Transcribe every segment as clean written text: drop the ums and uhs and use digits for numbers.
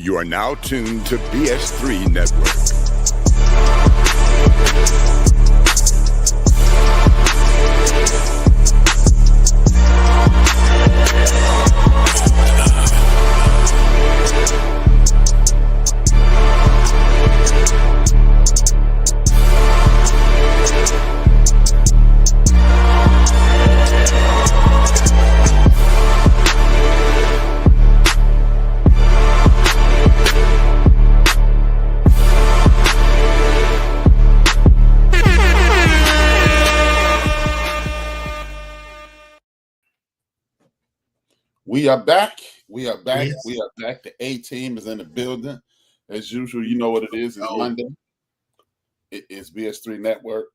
You are now tuned to BS3 Network. We are back. Yes. We are back. The A team is in the building. As usual, you know what it is. It's Monday. It is BS3 Network.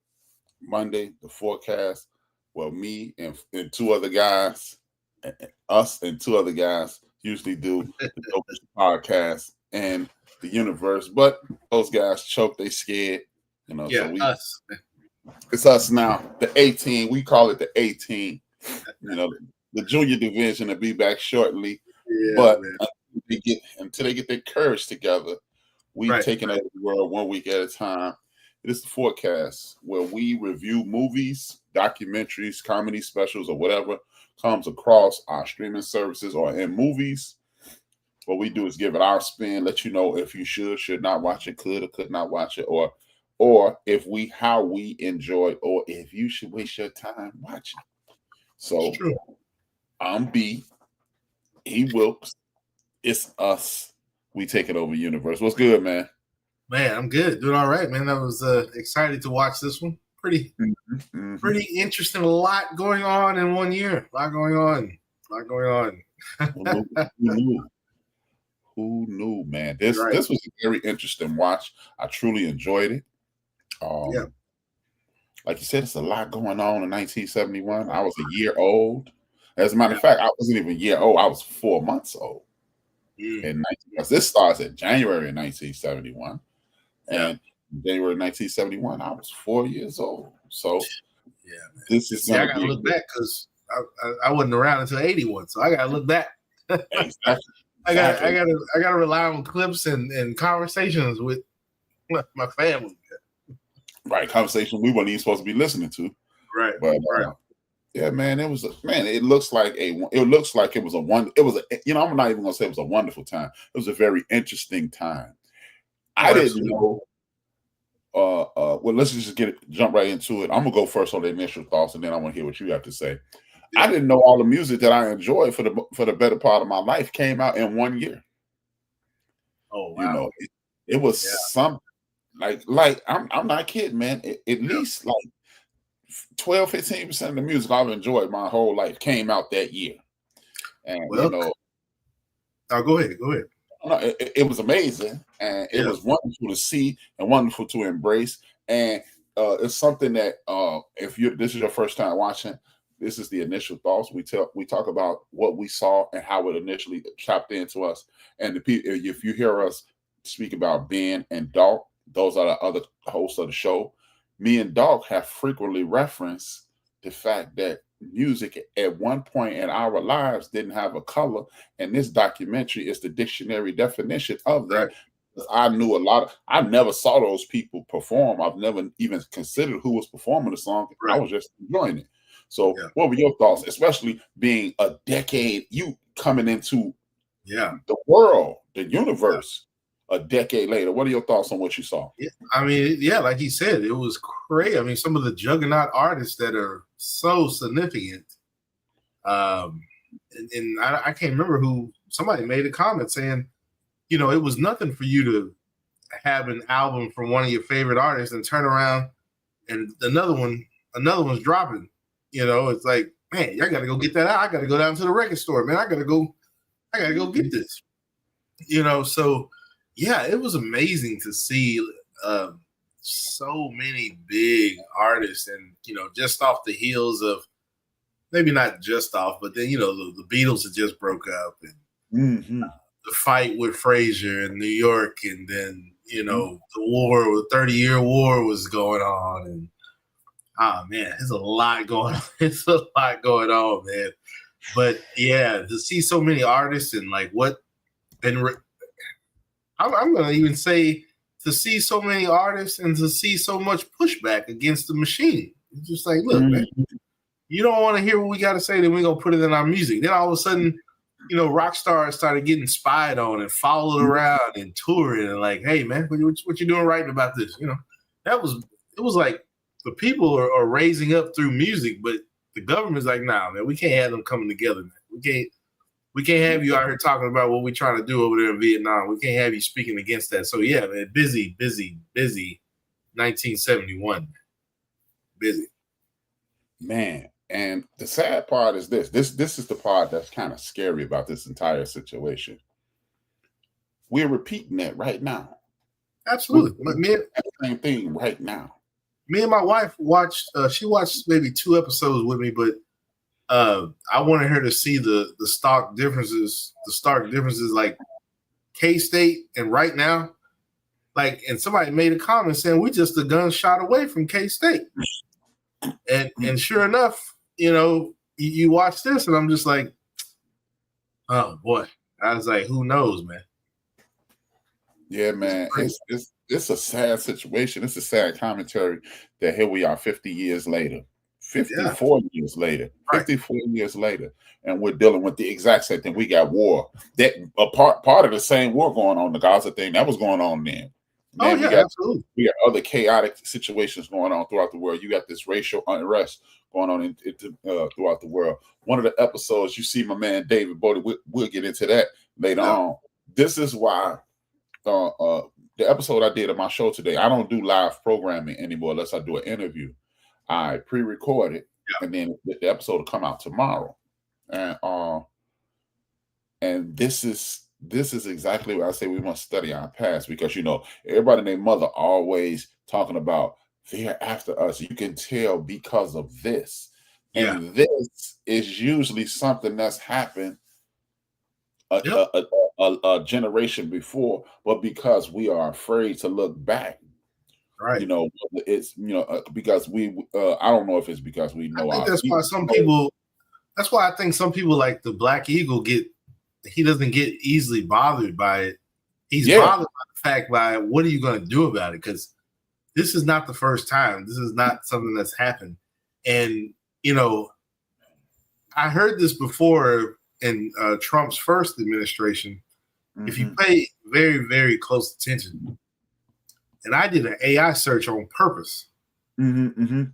Monday, the Fourcast. Well, me and two other guys, us and two other guys usually do the dopest podcast and the universe. But those guys choke, they scared. So us. It's us now. The A team. We call it the A team. The junior division will be back shortly, but until they get their courage together, we've taken over the world 1 week at a time. It is the Fourcast, where we review movies, documentaries, comedy specials, or whatever comes across our streaming services or in movies. What we do is give it our spin, let you know if you should not watch it, could or could not watch it, or how we enjoy, or if you should waste your time watching. So. I'm B. He Wilkes. It's us. We take it over universe. What's good, man? Man, I'm good. Doing all right, man. I was excited to watch this one. Pretty interesting. A lot going on in 1 year. A lot going on. Who knew, man? This was a very interesting watch. I truly enjoyed it. Like you said, it's a lot going on in 1971. I was a year old. As a matter of fact, I wasn't even a year old. I was 4 months old. This starts in January of 1971. And January 1971, I was 4 years old. So, this is I got to look back because I wasn't around until 81. So, I got to look back. Exactly. I got to rely on clips and conversations with my family. Right. Conversation we weren't even supposed to be listening to. Right. But, yeah, man, it looks like it was I'm not even gonna say it was a wonderful time. It was a very interesting time. I didn't know. Well, let's just jump right into it. I'm gonna go first on the initial thoughts, and then I want to hear what you have to say. Yeah. I didn't know all the music that I enjoyed for the better part of my life came out in 1 year. Oh wow! It was something like I'm not kidding, man. At least like 12-15% of the music I've enjoyed my whole life came out that year. And go ahead. It was amazing, and it was wonderful to see and wonderful to embrace. And it's something that if this is your first time watching, this is the initial thoughts. We talk about what we saw and how it initially chopped into us. And if you hear us speak about Ben and Doc, those are the other hosts of the show. Me and Doc have frequently referenced the fact that music at one point in our lives didn't have a color, and this documentary is the dictionary definition of that. I never saw those people perform. I've never even considered who was performing the song. I was just enjoying it. So what were your thoughts, especially being a decade, you coming into the world, the universe, a decade later? What are your thoughts on what you saw? Like he said, it was crazy. I mean, some of the juggernaut artists that are so significant. And I can't remember who. Somebody made a comment saying, it was nothing for you to have an album from one of your favorite artists and turn around and another one's dropping. It's like, man, I got to go get that out. I got to go down to the record store, man. I got to go get this. So. Yeah, it was amazing to see so many big artists, and just off the heels of, maybe not just off, but then the Beatles had just broke up, and the fight with Frazier in New York, and then the war, the 30-year war was going on, and there's a lot going on. It's a lot going on, man. But to see so many artists and like what, and I'm going to even say to see so many artists and to see so much pushback against the machine. It's just like, look, man, you don't want to hear what we got to say, then we're going to put it in our music. Then all of a sudden, rock stars started getting spied on and followed around and touring and like, hey, man, what you doing writing about this? It was like the people are raising up through music, but the government's like, nah, man, we can't have them coming together, man. We can't have you out here talking about what we're trying to do over there in Vietnam. We can't have you speaking against that. So yeah, man, busy 1971. Busy. Man, and the sad part is this is the part that's kind of scary about this entire situation. We're repeating that right now. Absolutely. The same thing right now. Me and my wife watched, she watched maybe 2 episodes with me, but I wanted her to see the stark differences like K-State and right now. Like, and somebody made a comment saying we're just a gunshot away from K-State. And sure enough, you watch this and I'm just like, oh boy. I was like, who knows, man? Yeah, man. It's a sad situation. It's a sad commentary that here we are 50 years later. 54 years later, 54 years later, and we're dealing with the exact same thing. We got war. That a part of the same war going on, the Gaza thing that was going on then. Absolutely. We got other chaotic situations going on throughout the world. You got this racial unrest going on throughout the world. One of the episodes, you see my man David Bodie. We'll get into that later on. This is why the episode I did of my show today, I don't do live programming anymore unless I do an interview. I pre-record it, and then the episode will come out tomorrow. And this is exactly what I say we must study our past, because everybody and their mother always talking about they're after us. You can tell because of this. And this is usually something that's happened a generation before, but because we are afraid to look back. Right. It's because we I don't know if it's because we know. I think that's why I think some people like the Black Eagle he doesn't get easily bothered by it. He's bothered by the fact by what are you going to do about it? Because this is not the first time. This is not something that's happened. And I heard this before in Trump's first administration. Mm-hmm. If you pay very, very close attention. And I did an AI search on purpose. The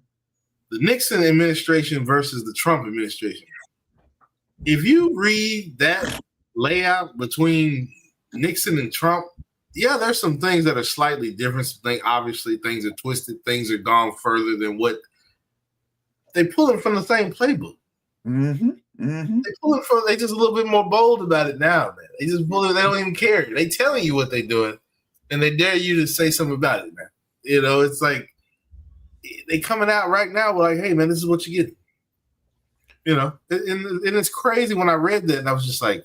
Nixon administration versus the Trump administration. If you read that layout between Nixon and Trump, there's some things that are slightly different. Obviously, things are twisted. Things are gone further than what they pulling from the same playbook. They pulling from. They just a little bit more bold about it now, man. They just pulling. They don't even care. They telling you what they're doing. And they dare you to say something about it, man. It's like they coming out right now. We're like, hey, man, this is what you get. And it's crazy when I read that, and I was just like,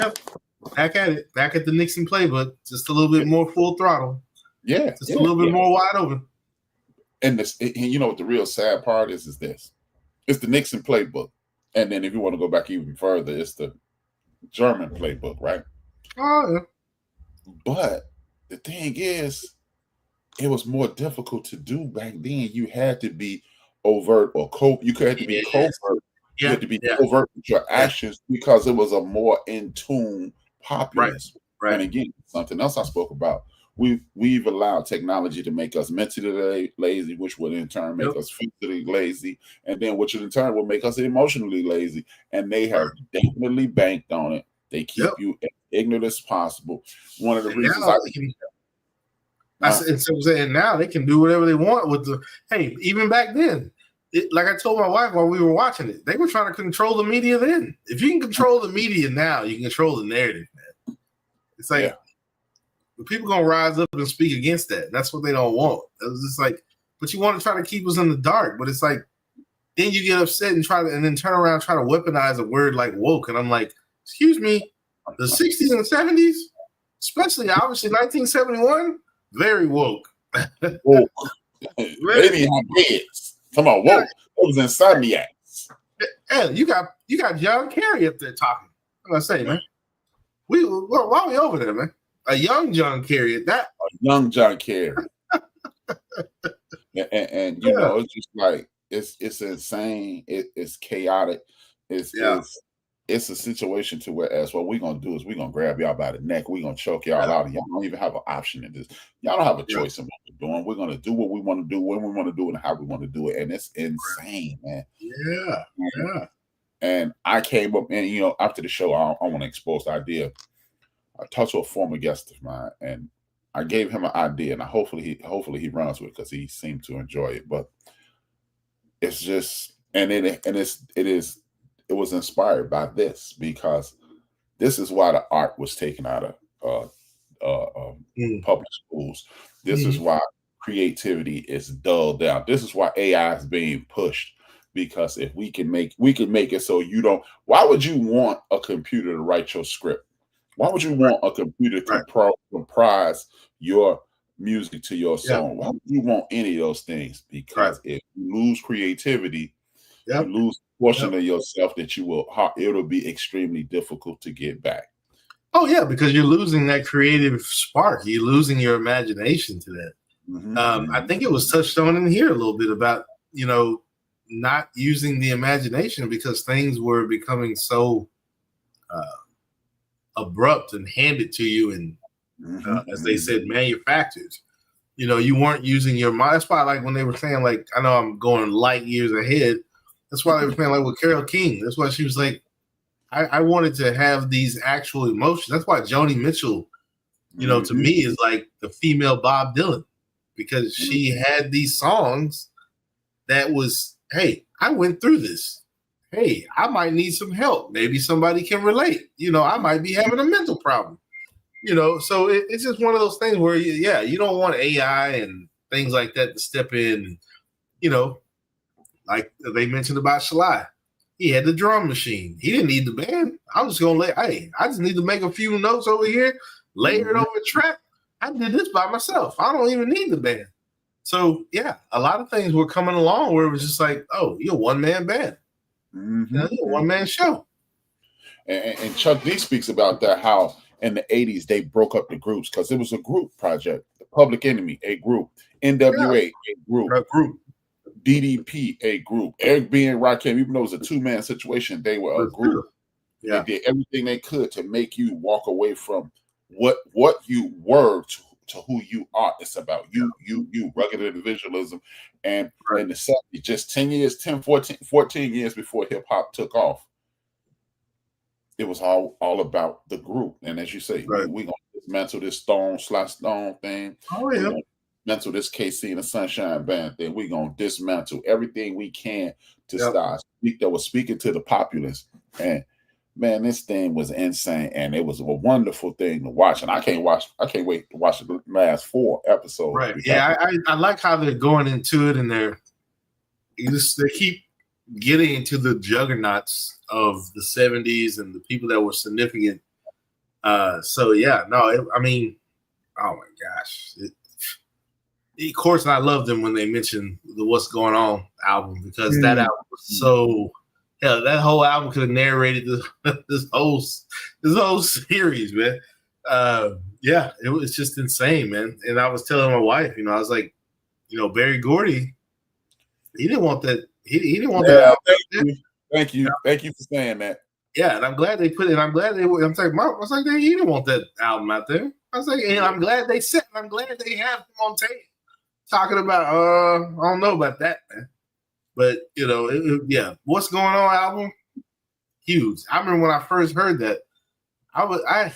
yep, back at the Nixon playbook, just a little bit more full throttle. A little bit more wide open. And what the real sad part is this: it's the Nixon playbook, and then if you want to go back even further, it's the German playbook, right? Oh yeah. But the thing is, it was more difficult to do back then. You had to be overt or you had to be covert. You had to be covert with your actions because it was a more in tune populace. Right. And again, something else I spoke about. We've allowed technology to make us mentally lazy, which would in turn make us physically lazy, and then which in turn will make us emotionally lazy. And they have definitely banked on it. They keep you as ignorant as possible. One of the reasons now they can do whatever they want with even back then, like I told my wife while we were watching it, they were trying to control the media then. If you can control the media now, you can control the narrative, man. It's like the people gonna rise up and speak against that. That's what they don't want. It was just like, but you want to try to keep us in the dark, but it's like then you get upset and then turn around and try to weaponize a word like woke, and I'm like, excuse me, the 60s and 70s, especially obviously 1971, very woke. Woke. Maybe in beds. Come on, woke. It was insomniacs. Yeah, you got John Kerry up there talking. I'm gonna say, man. Why are we over there, man? a young John Kerry at that. A young John Kerry. and you know, it's just like it's insane. It's chaotic. It's it's a situation to where as what we're gonna do is we're gonna grab y'all by the neck, we're gonna choke y'all out, and y'all don't even have an option in this. Y'all don't have a choice in what we're doing. We're gonna do what we want to do, when we want to do it, and how we want to do it. And it's insane, man. Yeah. And I came up and, you know, after the show, I want to expose the idea. I talked to a former guest of mine, and I gave him an idea, and hopefully he runs with it because he seemed to enjoy it. But it's just, it was inspired by this, because this is why the art was taken out of public schools. This is why creativity is dulled down. This is why AI is being pushed, because if we can make it so you don't. Why would you want a computer to write your script? Why would you want a computer to comprise your music to your song? Why would you want any of those things? Because if you lose creativity, you lose a portion of yourself that it'll be extremely difficult to get back. Oh yeah, because you're losing that creative spark. You're losing your imagination to that. I think it was touched on in here a little bit about, you know, not using the imagination because things were becoming so abrupt and handed to you, and as they said, manufactured. You know, you weren't using your mind. That's why, like, when they were saying, like, I know I'm going light years ahead. That's why they were saying, like, with Carole King. That's why she was like, I wanted to have these actual emotions. That's why Joni Mitchell, you know, to me is like the female Bob Dylan, because she had these songs that was, hey, I went through this. Hey, I might need some help. Maybe somebody can relate. You know, I might be having a mental problem. You know, so it's just one of those things where, you don't want AI and things like that to step in. You know, like they mentioned about Shalai. He had the drum machine. He didn't need the band. I'm just going to I just need to make a few notes over here, layer it over a track. I did this by myself. I don't even need the band. So, yeah, a lot of things were coming along where it was just like, oh, you're a one-man band. You're a one-man show. And Chuck D speaks about that, how in the 80s they broke up the groups because it was a group project. The Public Enemy, a group. NWA, a group. DDP, a group. Eric B. and Rakim, even though it was a two-man situation, they were a group. They did everything they could to make you walk away from what you were to who you are. It's about you, rugged individualism. And in the 70s, just 14 years before hip-hop took off, it was all about the group. And as you say, we're going to dismantle this Stone thing. Oh, yeah. Dismantle this KC and the Sunshine Band thing. We're going to dismantle everything we can to start. That was speaking to the populace. And man, this thing was insane, and it was a wonderful thing to watch. And I can't wait to watch the last 4 episodes. Right? Yeah, I like how they're going into it, and they keep getting into the juggernauts of the 70s and the people that were significant. So yeah, no, I mean, oh my gosh. Of course, I loved them when they mentioned the "What's Going On" album, because that album was so. Hell, that whole album could have narrated this whole series, man. It was just insane, man. And I was telling my wife, you know, I was like, you know, Berry Gordy, he didn't want that. He didn't want that. Thank you for saying that. Yeah, and I'm glad they put it. I'm glad they. I'm like, Mark, I was like, he didn't want that album out there. I was like, and I'm glad they said. I'm glad they have him on tape talking about. I don't know about that, man. But, you know, What's Going On album, huge. I remember when I first heard that, I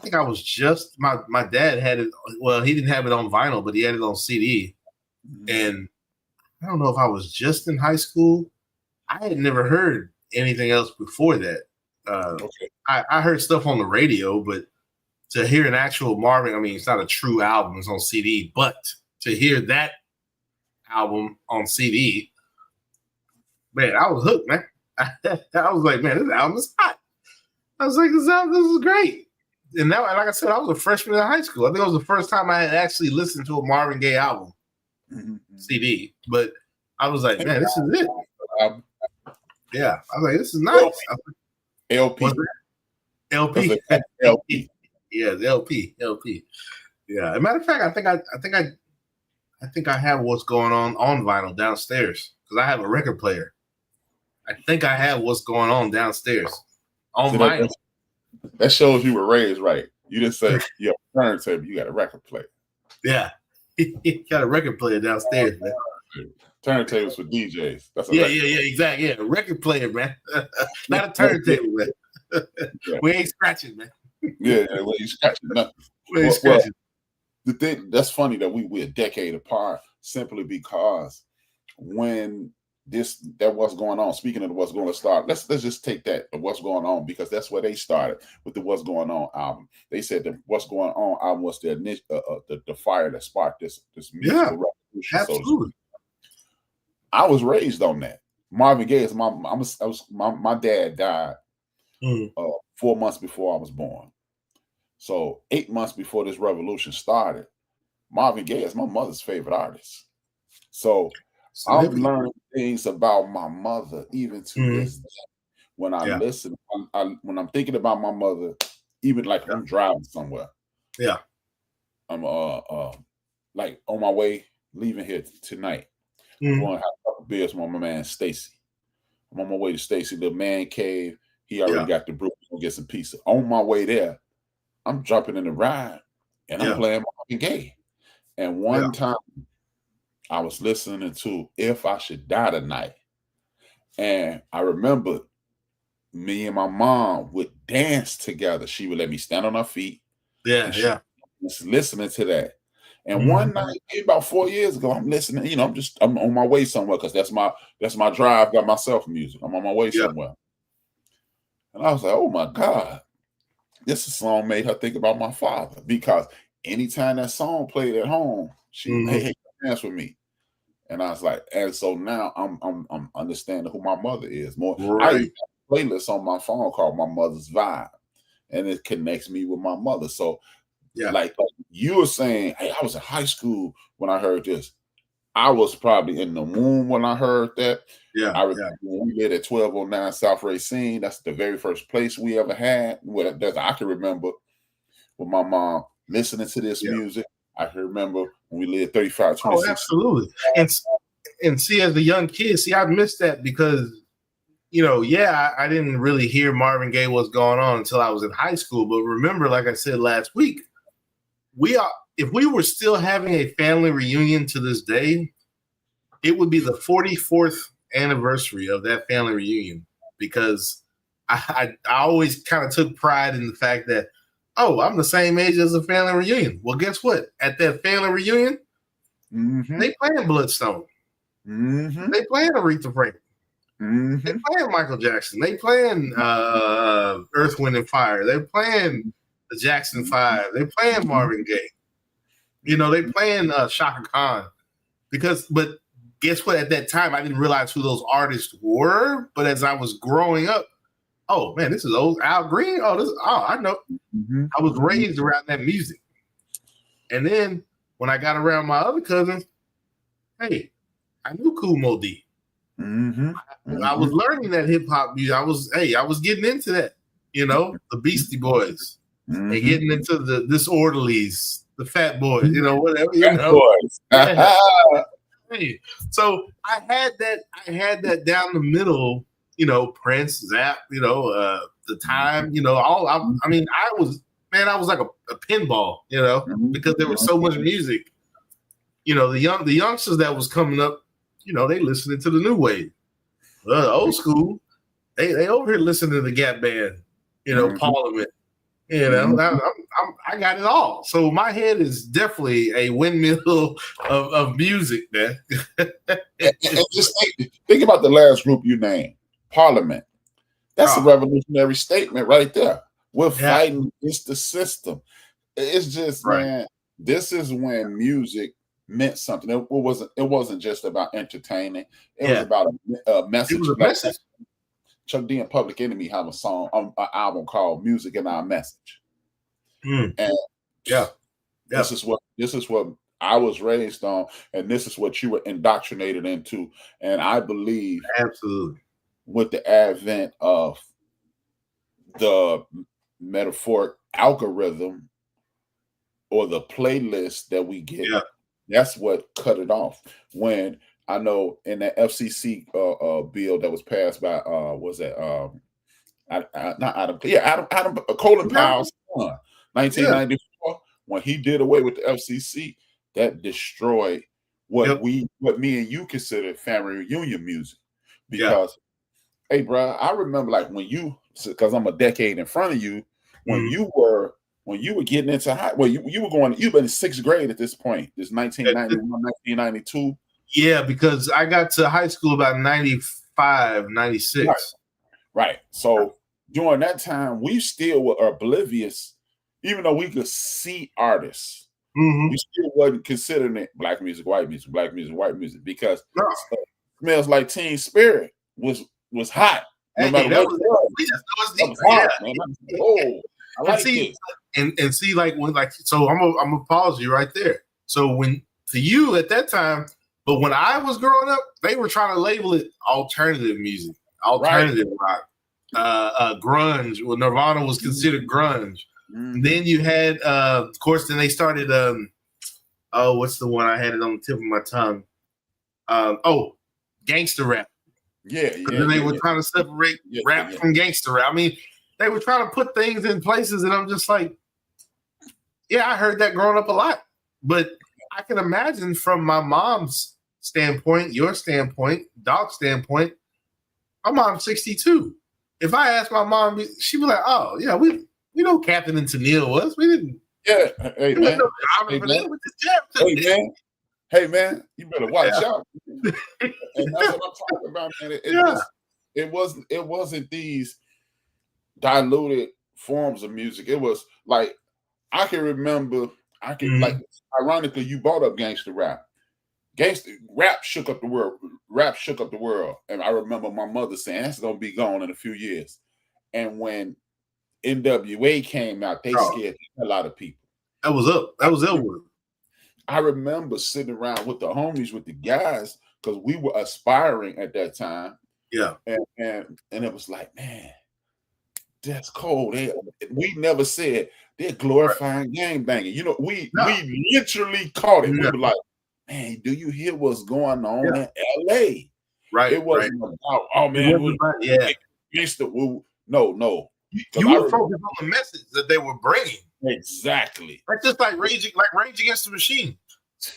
think I was just, my dad had it, well, he didn't have it on vinyl, but he had it on CD. And I don't know if I was just in high school. I had never heard anything else before that. I heard stuff on the radio, but to hear an actual Marvin, I mean, it's not a true album, it's on CD, but to hear that album on CD, man, I was hooked, man. I was like, man, this album is hot. I was like, this is great. And now, like I said, I was a freshman in high school. I think it was the first time I had actually listened to a Marvin Gaye album CD. But I was like, man, this is it. Yeah, I was like, this is nice. LP. LP. LP. Yeah, the LP. Yeah. As a matter of fact, I think I have What's Going On vinyl downstairs because I have a record player. I think I have What's Going On downstairs on vinyl. That shows you were raised right. You didn't say you have a turntable, you got a record player. Yeah. Got a record player downstairs, man. Turntables for DJs. That's exactly. Yeah, a record player, man. Not a turntable, man. Yeah. We ain't scratching, man. Yeah, we ain't scratching nothing. We ain't scratching. The thing that's funny that we're a decade apart simply because when that what's going on. Speaking of what's going to start, let's just take that what's going on because that's where they started with the What's Going On album. They said that What's Going On album was the fire that sparked this musical revolution. Absolutely. I was raised on that. Marvin Gaye is my dad died 4 months before I was born. So 8 months before this revolution started, Marvin Gaye is my mother's favorite artist. So I'm learning things about my mother even to this day. When I listen, when I'm thinking about my mother, even like I'm driving somewhere. Yeah. I'm like on my way leaving here tonight. I'm going to have a couple beers with my man Stacy. I'm on my way to Stacy, the man cave. He already got the brew. Gonna get some pizza. On my way there, I'm jumping in the ride and I'm playing Marvin Gaye. And one time I was listening to If I Should Die Tonight. And I remember me and my mom would dance together. She would let me stand on her feet. Just listening to that. And one night, about 4 years ago, I'm listening. I'm on my way somewhere because that's my drive. Got myself music. I'm on my way somewhere, and I was like, "Oh my God, this song made her think about my father." Because anytime that song played at home, she hey, dance with me, and I was like, and so now I'm understanding who my mother is more. I even have a playlist on my phone called My Mother's Vibe, and it connects me with my mother. So. Yeah, like you were saying, hey, I was in high school when I heard this. I was probably in the womb when I heard that. Yeah, I remember when we lived at 1209 South Racine. That's the very first place we ever had. I can remember with my mom listening to this music. I can remember when we lived 3526. Oh, absolutely. And see, as a young kid, I missed that because, I didn't really hear Marvin Gaye What's Going On until I was in high school. But remember, like I said last week, if we were still having a family reunion to this day, it would be the 44th anniversary of that family reunion because I always kind of took pride in the fact that, I'm the same age as a family reunion. Well, guess what? At that family reunion, they playing Bloodstone. They playing Aretha Franklin. They playing Michael Jackson. They playing Earth, Wind, and Fire. They playing the Jackson 5. They playing Marvin Gaye. They playing Shaka Khan. But guess what? At that time, I didn't realize who those artists were. But as I was growing up, oh man, this is old Al Green. I know. I was raised around that music. And then when I got around my other cousins, hey, I knew Kool Moe Dee. I was learning that hip hop music. I was getting into that. The Beastie Boys. And getting into the Disorderlies, the Fat Boys, whatever. Boys. Hey, so I had that down the middle. Prince, Zap. The Time. I was like a pinball. Because there was so much music. The youngsters that was coming up. They listening to the new wave. Old school. They over here listening to the Gap Band. Parliament. I got it all. So my head is definitely a windmill of music, man. and just think about the last group you named, Parliament. That's a revolutionary statement right there. We're fighting against the system. It's just, man, this is when music meant something. It wasn't just about entertaining. It was about a message. It was a message. Chuck D and Public Enemy have an album called "Music and Our Message," and this is what I was raised on, and this is what you were indoctrinated into. And I believe, absolutely, with the advent of the metaphoric algorithm or the playlist that we get, that's what cut it off. When I know in that FCC bill that was passed by was that not Adam, Adam Colin Powell's son, 1994, when he did away with the FCC, that destroyed what me and you consider family reunion music. Because hey, bro, I remember like when you, because I'm a decade in front of you, when you were getting into high, well, you were going, you've been in sixth grade at this point. This 1991, 1992. Yeah, because I got to high school about 95, 96. Right. So during that time, we still were oblivious, even though we could see artists. We still wasn't considering it black music, white music, black music, white music, because Smells Like Teen Spirit was hot. No matter what it was hot, man. Oh, I like it. And see, so I'm apology right there. So when to you at that time, but when I was growing up, they were trying to label it alternative music, alternative rock, grunge. Well, Nirvana was considered grunge. Then you had, of course, then they started. What's the one I had it on the tip of my tongue? Gangster rap. Then they were trying to separate rap from gangster rap. I mean, they were trying to put things in places, and I'm just like, yeah, I heard that growing up a lot. But I can imagine from my mom's standpoint, your standpoint, Doc's standpoint, my mom's 62. If I asked my mom, she'd be like, oh, yeah, we know Captain and Tennille was. We didn't. Yeah. Hey, man. Hey, man, you better watch out. And that's what I'm talking about, man. It wasn't these diluted forms of music. It was like, I can remember, like, ironically, you brought up gangster rap. Gangster rap shook up the world. Rap shook up the world. And I remember my mother saying, that's going to be gone in a few years. And when NWA came out, they scared a lot of people. That was Elwood. I remember sitting around with the homies, with the guys, because we were aspiring at that time. Yeah. And it was like, man, that's cold. We never said they're glorifying gang banging. You know, we literally caught it. We were like, man, do you hear what's going on in LA? Right. It wasn't about, oh man, no. You were focused on the message that they were bringing. Exactly. Like just like Rage Against the Machine.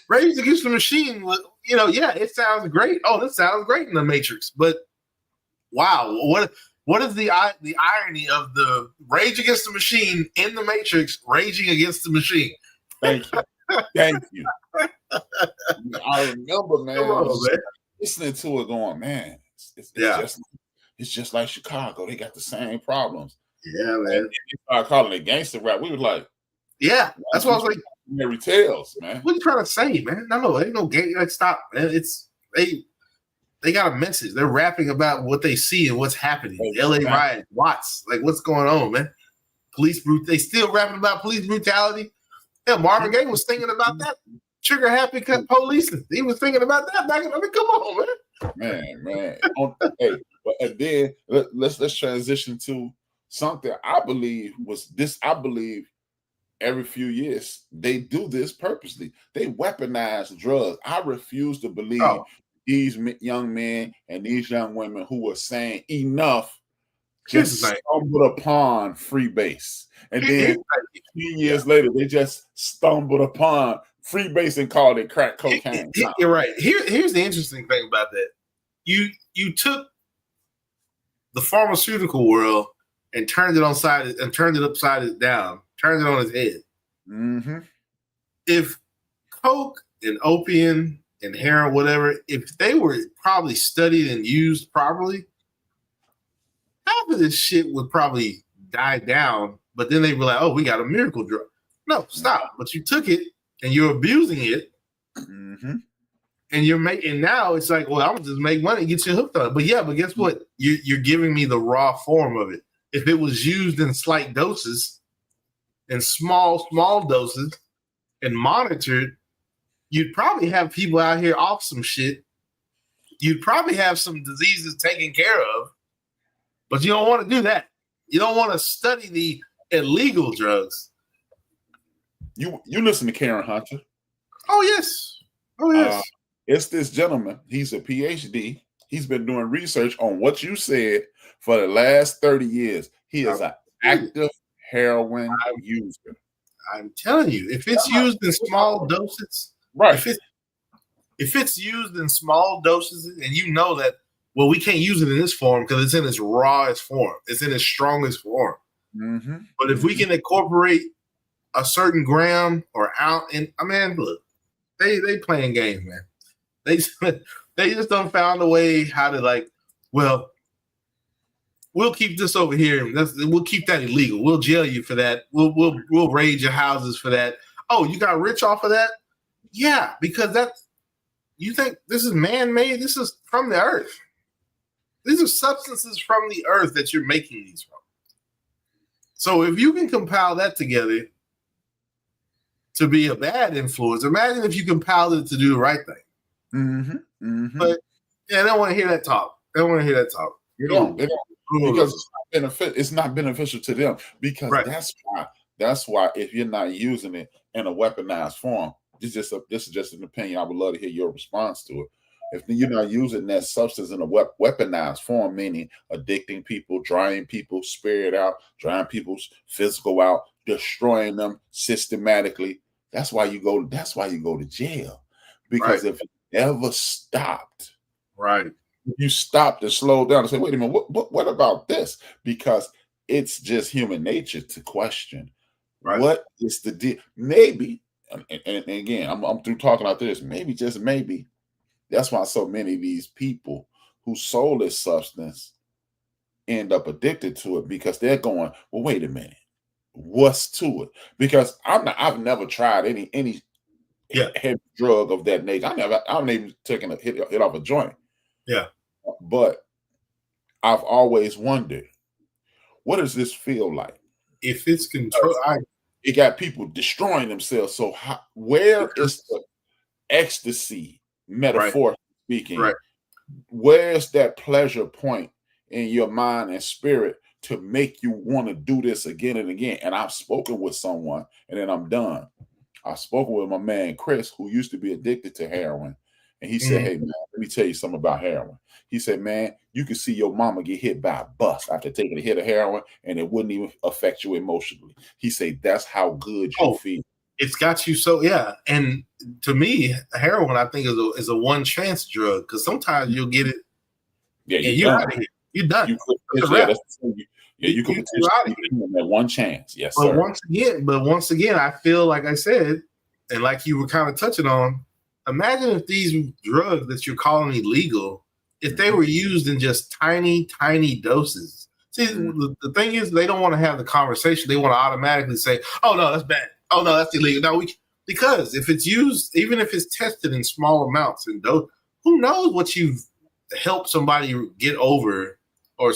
Rage Against the Machine was, it sounds great. Oh, this sounds great in the Matrix. But wow, what is the irony of the Rage Against the Machine in the Matrix raging against the machine? Thank you. I remember, man, listening to it going, man, it's just like Chicago. They got the same problems. Yeah, man. And you start calling it gangster rap. We were like, yeah, that's what I was like. Mary Tales, man. What are you trying to say, man? No, ain't no gang. Like, stop, man. It's they got a message. They're rapping about what they see and what's happening. LA riot, Watts, like what's going on, man? They still rapping about police brutality. Yeah, Marvin Gaye was thinking about that. Trigger happy cut policing. He was thinking about that back in. I mean, come on, man. Man. Hey, but then let's transition to something I believe every few years they do this purposely. They weaponize drugs. I refuse to believe these young men and these young women who are saying enough just stumbled upon freebase. And then 15 years later, they just stumbled upon freebase and called it crack cocaine. You're right. Here's the interesting thing about that. You took the pharmaceutical world and turned it upside down, turned it on its head. Mm-hmm. If coke and opium and heroin, whatever, if they were probably studied and used properly, half of this shit would probably die down. But then they were like, "Oh, we got a miracle drug." No, stop. But you took it and you're abusing it. Mm-hmm. And you're making now it's like, well, I'm gonna just make money and get you hooked on it. But guess what? You're giving me the raw form of it. If it was used in slight doses, in small doses, and monitored, you'd probably have people out here off some shit. You'd probably have some diseases taken care of, but you don't want to do that. You don't want to study illegal drugs. You listen to Karen Hunter. Oh yes. Oh yes. It's this gentleman. He's a PhD. He's been doing research on what you said for the last 30 years. He is an active heroin user. I'm telling you, if it's used in small doses, right? If it's used in small doses, and you know that, well, we can't use it in this form because it's in its rawest form. It's in its strongest form. Mm-hmm. But if we can incorporate a certain gram or ounce, and I mean, look, they playing games, man. They just don't found a way how to like, well, we'll keep this over here. We'll keep that illegal. We'll jail you for that. We'll raid your houses for that. Oh, you got rich off of that? Yeah, because you think this is man-made? This is from the earth. These are substances from the earth that you're making these from. So if you can compile that together to be a bad influence, imagine if you compiled it to do the right thing. Mm-hmm. Mm-hmm. But yeah, they don't want to hear that talk. They don't want to hear that talk. They don't. Because it's not beneficial to them. Because that's why if you're not using it in a weaponized form, this is just an opinion. I would love to hear your response to it. If you're not using that substance in a weaponized form, meaning addicting people, drying people's spirit out, drying people's physical out, destroying them systematically, that's why you go to jail. Because if it ever stopped, if you stopped and slowed down and say, wait a minute, what about this? Because it's just human nature to question what is the deal. Maybe, and again, I'm through talking about this. Maybe, just maybe, that's why so many of these people who sold this substance end up addicted to it, because they're going, well, wait a minute, what's to it? Because I've never tried any heavy drug of that nature. I've even taken a hit off a joint. Yeah. But I've always wondered, what does this feel like? If it's control, it got people destroying themselves. So where is the ecstasy, metaphorically speaking? Where's that pleasure point in your mind and spirit to make you want to do this again and again? And I've spoken with someone, and then I'm done. I've spoken with my man Chris, who used to be addicted to heroin. And he said, hey, man, let me tell you something about heroin. He said, man, you can see your mama get hit by a bus after taking a hit of heroin, and it wouldn't even affect you emotionally. He said, that's how good you feel. It's got you so, yeah. And to me, heroin, I think, is a one chance drug, because sometimes you'll get it. Yeah, you're out of here. You're done. You could potentially get that one chance. Yes, but sir. Once again, I feel like I said, and like you were kind of touching on, imagine if these drugs that you're calling illegal, if they were used in just tiny, tiny doses. See, the thing is, they don't want to have the conversation. They want to automatically say, oh, no, that's bad. Oh, no, that's illegal. No, because if it's used, even if it's tested in small amounts and dose, who knows what you've helped somebody get over or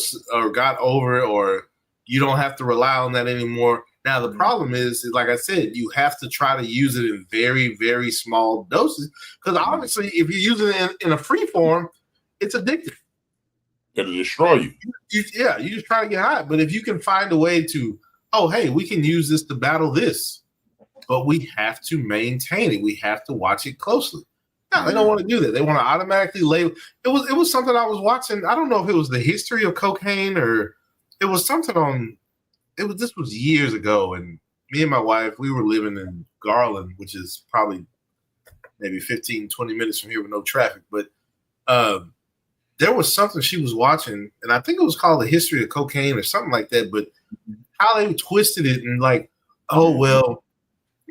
got over, or you don't have to rely on that anymore. Now, the problem is, like I said, you have to try to use it in very, very small doses, because obviously if you're using it in a free form, it's addictive. It'll destroy you. You just try to get high. But if you can find a way to, oh, hey, we can use this to battle this, but we have to maintain it. We have to watch it closely. No, they don't want to do that. They want to automatically label. It was something I was watching. I don't know if it was the history of cocaine, or it was something on. This was years ago, and me and my wife, we were living in Garland, which is probably maybe 15, 20 minutes from here with no traffic. But there was something she was watching, and I think it was called The History of Cocaine or something like that. But how they twisted it, and like, oh, well,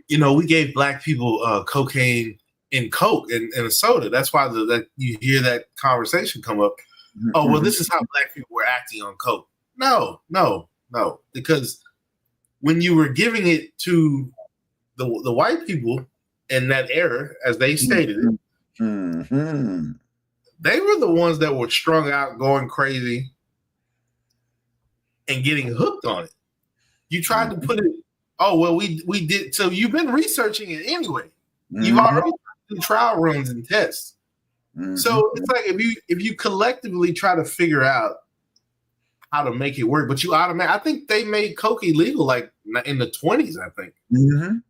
we gave black people cocaine in Coke and a soda. That's why that you hear that conversation come up. Oh, well, this is how black people were acting on Coke. No. Because when you were giving it to the white people in that era, as they stated it, they were the ones that were strung out, going crazy, and getting hooked on it. You tried to put it, oh, well, we did. So you've been researching it anyway. You've already done trial runs and tests. So it's like if you collectively try to figure out how to make it work. But you I think they made coke illegal like in the 20s, I think. And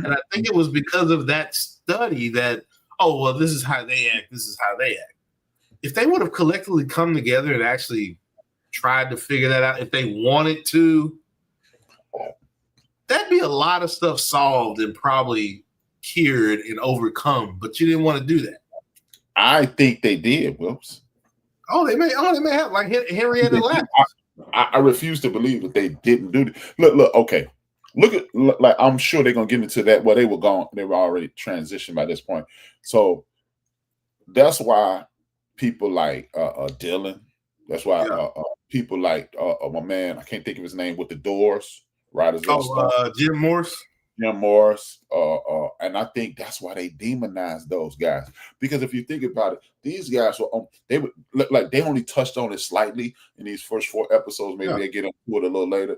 I think it was because of that study that, oh, well, this is how they act. This is how they act. If they would have collectively come together and actually tried to figure that out, if they wanted to, that'd be a lot of stuff solved and probably cured and overcome. But you didn't want to do that. I think they did, Wilps. They may have like Henrietta Lacks. I refuse to believe that they didn't do it. Look, okay. Like I'm sure they're gonna get into that. Well, they were gone, they were already transitioned by this point. So that's why people like Dylan. That's why people like my man, I can't think of his name, with the Doors, Riders of the Storm. Jim Morris. Jim Morris, and I think that's why they demonized those guys. Because if you think about it, these guys were they only touched on it slightly in these first 4 episodes. Maybe they get into it a little later.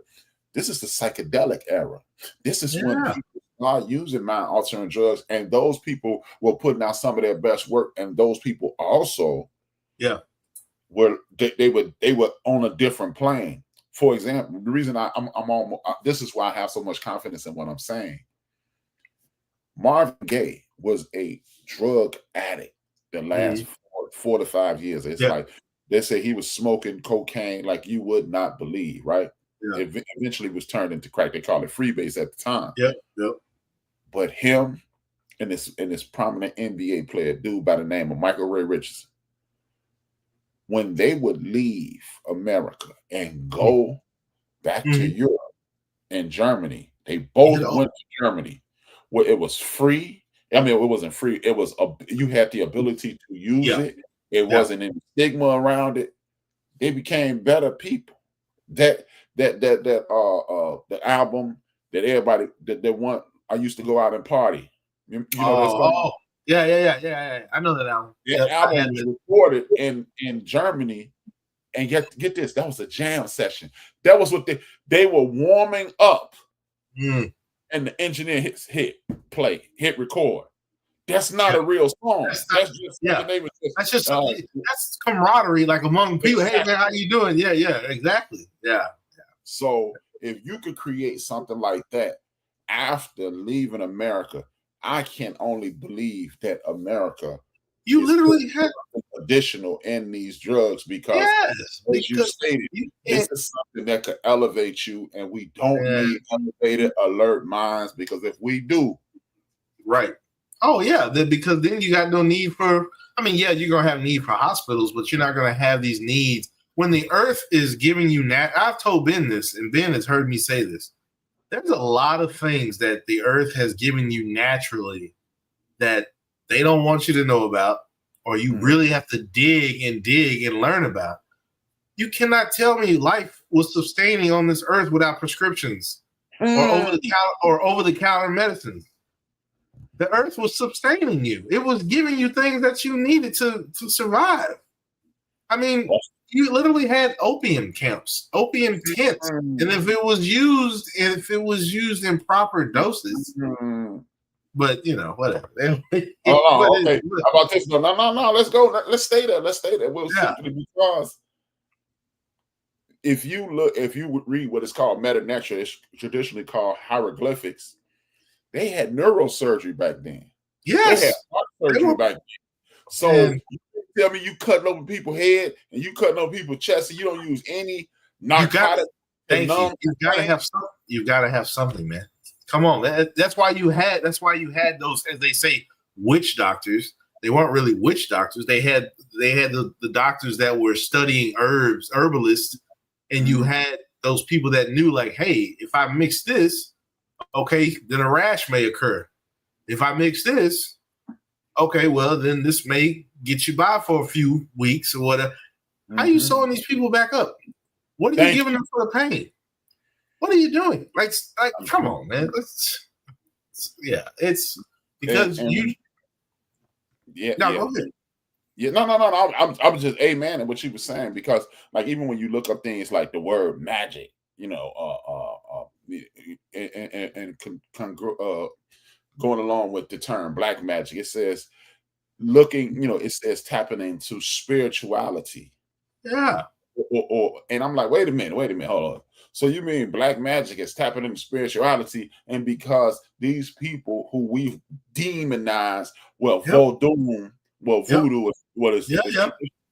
This is the psychedelic era. This is when people are using mind-altering drugs, and those people were putting out some of their best work. And those people also, were on a different plane. For example, the reason I'm on this is why I have so much confidence in what I'm saying. Marvin Gaye was a drug addict the last 4 to 5 years. It's like they say he was smoking cocaine like you would not believe, right? Yeah. It eventually was turned into crack. They called it freebase at the time. Yep. But him and this prominent NBA player, dude by the name of Michael Ray Richardson, when they would leave America and go back to Europe and Germany, they both went to Germany where it was free. I mean, it wasn't free. It was you had the ability to use it. It wasn't any stigma around it. They became better people. The album that everybody that want. I used to go out and party. You know Yeah. I know that album. The album was recorded in Germany, and get this, that was a jam session. That was what they were warming up, and the engineer hit record. That's not a real song. That's camaraderie, like among people. Hey man, how you doing? Yeah, exactly. Yeah. So if you could create something like that after leaving America, I can only believe that America you literally have additional in these drugs because as you stated, this is something that could elevate you, and we don't need elevated alert minds, because if we do, because then you got no need for. I mean, you're gonna have need for hospitals, but you're not gonna have these needs when the earth is giving you. I've told Ben this, and Ben has heard me say this. There's a lot of things that the earth has given you naturally that they don't want you to know about, or you really have to dig and learn about. You cannot tell me life was sustaining on this earth without prescriptions or over the counter medicines. The earth was sustaining you. It was giving you things that you needed to survive. I mean, you literally had opium camps, opium tents, and if it was used in proper doses, but whatever. Okay. How about this? No. Let's go. Let's stay there. We'll simply because if you read what is called meta-nature, it's traditionally called hieroglyphics. They had neurosurgery back then. Yes, they had heart surgery back then. So you tell me you cutting over people's head and you cutting over people's chest, and you don't use any narcotic. You gotta have something. You gotta have something, man. Come on, that's why you had those, as they say, witch doctors. They weren't really witch doctors. They had the doctors that were studying herbs, herbalists, and you had those people that knew, like, hey, if I mix this, okay, then a rash may occur. If I mix this, okay, well, then this may get you by for a few weeks or whatever. How are you sewing these people back up? What are you giving them for the pain? What are you doing? Like come on, man. It's because go ahead. No. I was just amen at what you were saying, because like even when you look up things like the word magic, and going along with the term black magic, it says it says tapping into spirituality. Yeah. and I'm like, wait a minute, hold on. So you mean black magic is tapping into spirituality, and because these people who we've demonized, voodoo is what is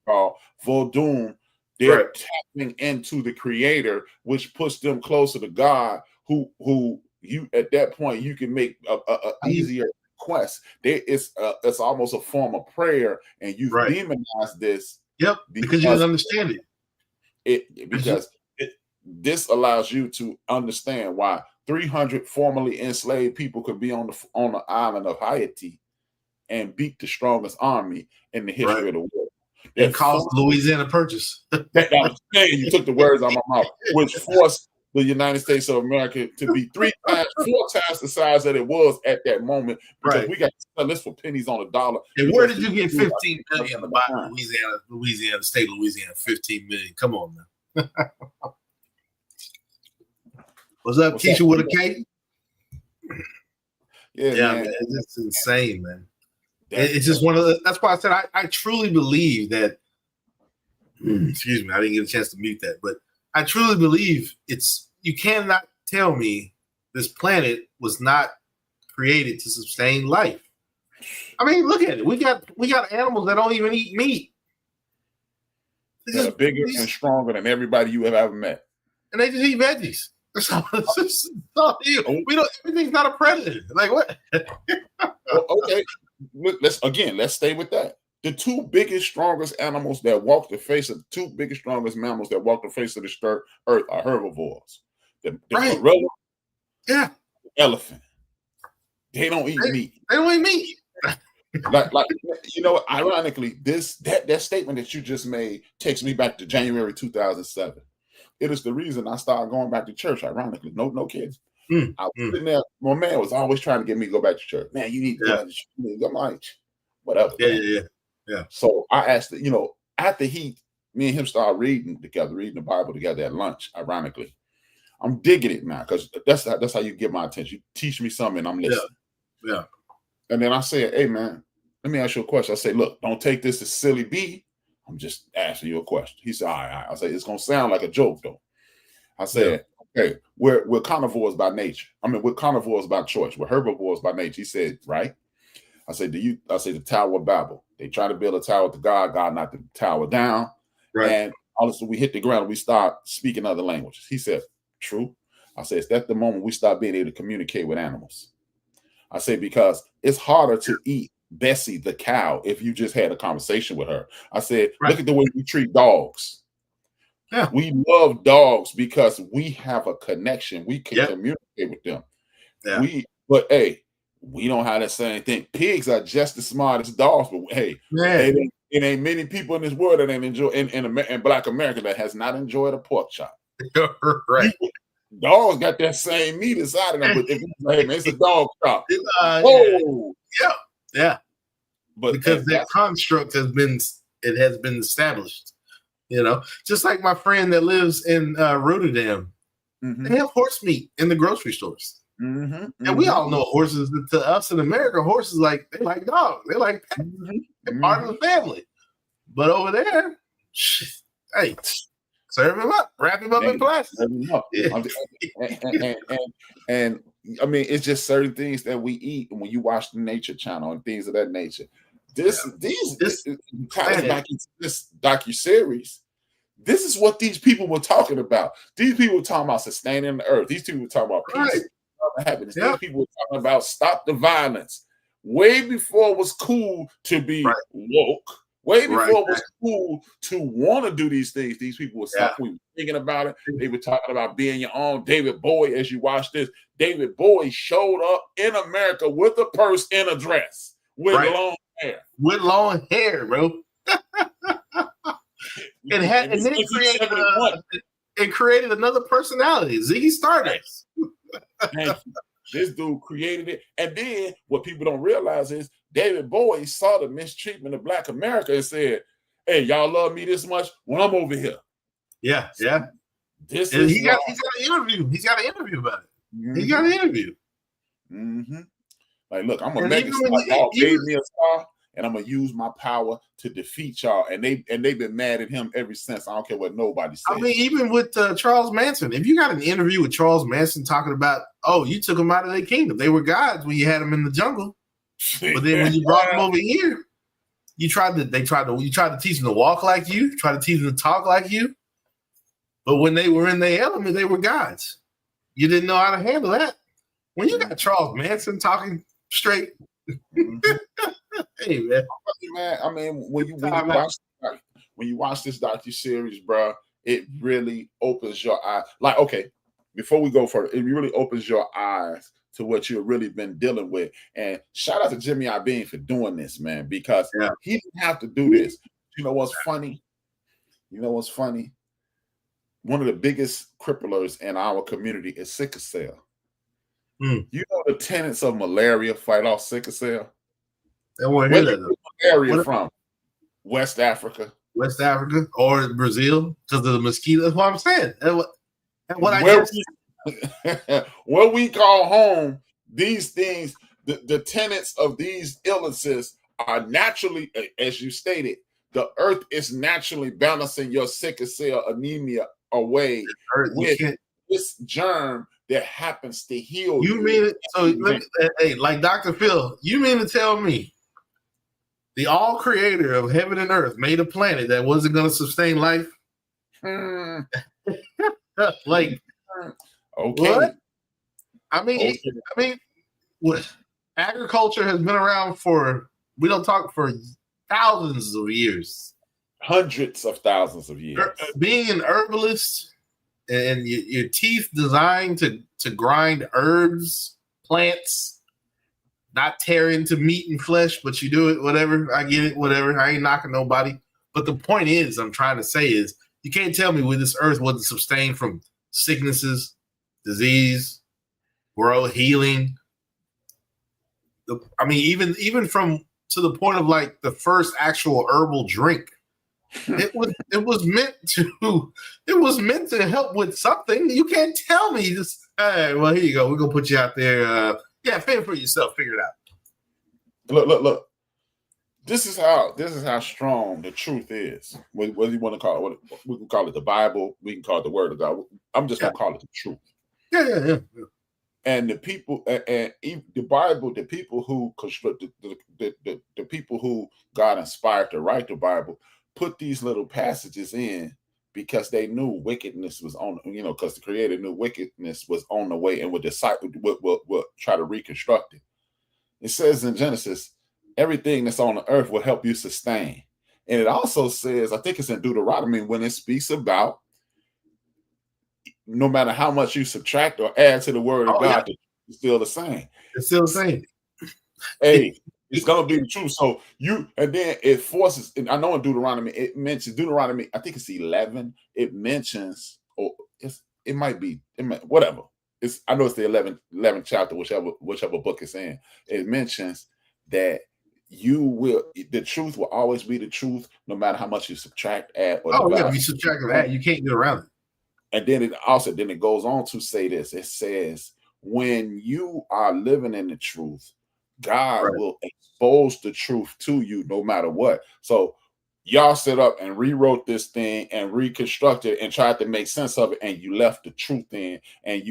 called voodoo, they're tapping into the creator, which puts them closer to God, who you at that point you can make a easier quest. It's almost a form of prayer, and you've demonized this. Yep, because you didn't understand it. This allows you to understand why 300 formerly enslaved people could be on the island of Haiti and beat the strongest army in the history of the world. It caused Louisiana Purchase. That I was saying, you took the words out of my mouth, which forced the United States of America to be 4 times the size that it was at that moment, because we got to sell this for pennies on a dollar. And where did you get 15 million to buy Louisiana, state of Louisiana, 15 million? Come on now. What's up, Keisha with a K? Yeah, man. It's insane, man. It's just one of the. That's why I said I truly believe that. Excuse me, I didn't get a chance to mute that, but I truly believe you cannot tell me this planet was not created to sustain life. I mean, look at it. We got animals that don't even eat meat. They're bigger and stronger than everybody you have ever met, and they just eat veggies. Everything's not a predator. Like what? Okay, let's stay with that. The two biggest, strongest animals that walk the face of the biggest, strongest mammals that walk the face of the earth are herbivores. The gorilla, the elephant. They don't eat meat. They don't eat meat. like ironically, that statement that you just made takes me back to January 2007. It is the reason I started going back to church. Ironically, no kids. I was sitting there. My man was always trying to get me to go back to church. Man, you need to go to church. I'm like, whatever. Yeah. So I asked, after me and him started reading the Bible together at lunch. Ironically, I'm digging it now because that's how you get my attention. You teach me something, and I'm listening. Yeah. And then I said, hey man, let me ask you a question. I say, look, don't take this as silly B. I'm just asking you a question. He said, all right. I said, it's gonna sound like a joke though. I said, okay, we're carnivores by nature. I mean, we're carnivores by choice. We're herbivores by nature. He said, right? I said, the Tower of Babel. They try to build a tower to God knocked the tower down. Right. And all of a sudden we hit the ground and we start speaking other languages. He said, true. I said, it's at the moment we start being able to communicate with animals. I say, because it's harder to eat Bessie the cow if you just had a conversation with her. I said, look at the way we treat dogs. Yeah. We love dogs because we have a connection. We can communicate with them. Yeah. We don't have that same thing. Pigs are just as smart as dogs, but hey, it ain't many people in this world that ain't enjoy in Black America that has not enjoyed a pork chop. Right. Dogs got that same meat inside of them, but if you say, hey, man, it's a dog chop. Yeah. But because that construct has been established. Just like my friend that lives in Rotterdam, they have horse meat in the grocery stores. And we all know horses. To us in America, horses they like dogs. They like pets. They're part of the family. But over there, hey, serve him up, wrap him up in plastic. And I mean, it's just certain things that we eat when you watch the Nature Channel and things of that nature. This ties back into this docuseries. This is what these people were talking about. These people were talking about sustaining the earth. These people were talking about peace, happiness. These people were talking about stop the violence. Way before it was cool to be woke. Way before it was cool to want to do these things. These people were thinking about it. They were talking about being your own. David Bowie, as you watch this, David Bowie showed up in America with a purse and a dress with long hair. With long hair, bro. And then it created another personality, Ziggy Stardust. This dude created it. And then what people don't realize is David Bowie saw the mistreatment of Black America and said, hey, y'all love me this much? Well, I'm over here. Yeah. He's got an interview. He's got an interview about it. He got an interview. Like, look, I'm a megastar. Y'all gave me a star, and I'm gonna use my power to defeat y'all. And they've been mad at him ever since. I don't care what nobody says. I mean, even with Charles Manson, if you got an interview with Charles Manson talking about, oh, you took them out of their kingdom, they were gods when you had them in the jungle, but then when you brought them over here, you tried to teach them to walk like you, try to teach them to talk like you, but when they were in their element, they were gods. You didn't know how to handle that. When you got Charles Manson talking straight, hey man, I mean, when you watch this docuseries, bro, it really opens your eye. Like, okay, before we go further, it really opens your eyes to what you've really been dealing with. And shout out to Jimmy Iovine for doing this, man, because he didn't have to do this. You know what's funny? One of the biggest cripplers in our community is sickle cell. You know the tenets of malaria fight off sickle cell? Where did malaria from? West Africa or Brazil because of the mosquito. That's what I'm saying. What we call home, these things, the tenets of these illnesses are naturally, as you stated, the earth is naturally balancing your sickle cell anemia away with this germ that happens to heal you. You mean it? So, hey, like Dr. Phil, you mean to tell me the all creator of heaven and earth made a planet that wasn't going to sustain life? Like, okay. What? I mean, what? Agriculture has been around for thousands of years. Hundreds of thousands of years. Being an herbalist and your teeth designed to grind herbs, plants, not tear into meat and flesh, but you do it, whatever. I get it, whatever. I ain't knocking nobody. But the point is, I'm trying to say is, you can't tell me where this earth wasn't sustained from sicknesses, disease, growth, healing. I mean, even from to the point of like the first actual herbal drink. It was meant to help with something. You can't tell me just, hey, well, here you go. We're gonna put you out there. Fend for yourself, figure it out. Look. This is how strong the truth is. Whether you want to call it, we can call it the Bible, we can call it the Word of God. I'm just gonna call it the truth. Yeah. And the people, and the Bible, the people who constructed the people who God inspired to write the Bible, put these little passages in because they knew wickedness was on. Because the Creator knew wickedness was on the way and would try to reconstruct it. It says in Genesis, everything that's on the earth will help you sustain. And it also says, I think it's in Deuteronomy, when it speaks about no matter how much you subtract or add to the word of God, it's still the same. It's still the same. Hey, it's going to be the truth. So and then it forces, and I know in Deuteronomy, it mentions Deuteronomy, I think it's 11. It mentions, it might be, whatever. I know it's the 11th chapter, whichever book it's in. It mentions that the truth will always be the truth, no matter how much you subtract, add, or divide. You subtract that, you can't get around it. And then it goes on to say this. It says, when you are living in the truth, God will expose the truth to you no matter what. So y'all set up and rewrote this thing and reconstructed and tried to make sense of it, and you left the truth in, and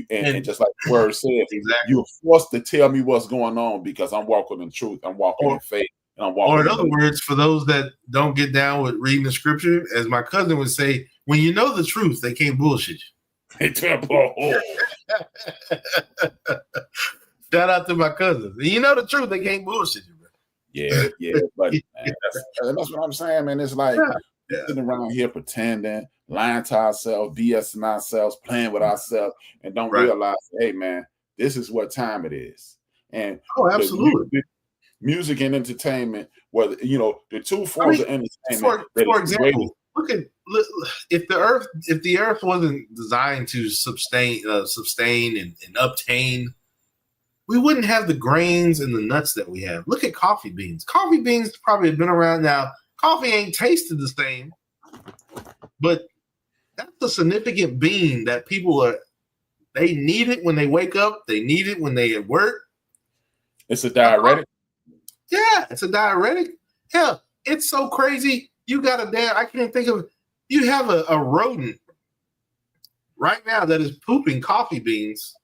just like the word says, you're forced to tell me what's going on because I'm walking in truth, I'm walking in faith, and I'm walking. Or in other words, for those that don't get down with reading the scripture, as my cousin would say, when you know the truth, they can't bullshit you. Shout out to my cousin. You know the truth, they can't bullshit you, bro. Yeah, but man, that's what I'm saying, man. It's like sitting around here pretending, lying to ourselves, BSing ourselves, playing with ourselves, and don't realize, hey, man, this is what time it is. And absolutely. Music and entertainment, whether the two forms of entertainment. For example, look at if the earth wasn't designed to sustain and obtain, we wouldn't have the grains and the nuts that we have. Look at coffee beans. Coffee beans probably have been around now. Coffee ain't tasted the same, but that's a significant bean that they need it when they wake up. They need it when they at work. It's a diuretic. Yeah, it's a diuretic. Yeah, it's so crazy. You got a damn, I can't think of, you have a rodent right now that is pooping coffee beans,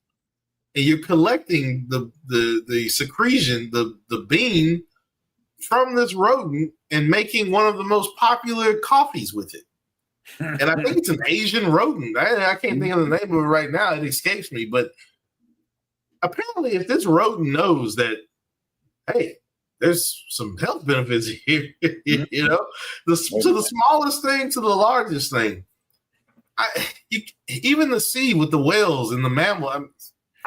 and you're collecting the secretion, the bean from this rodent and making one of the most popular coffees with it. And I think it's an Asian rodent. I can't think of the name of it right now. It escapes me. But apparently, if this rodent knows that, hey, there's some health benefits here, you know, to the smallest thing to the largest thing. Even the sea with the whales and the mammal,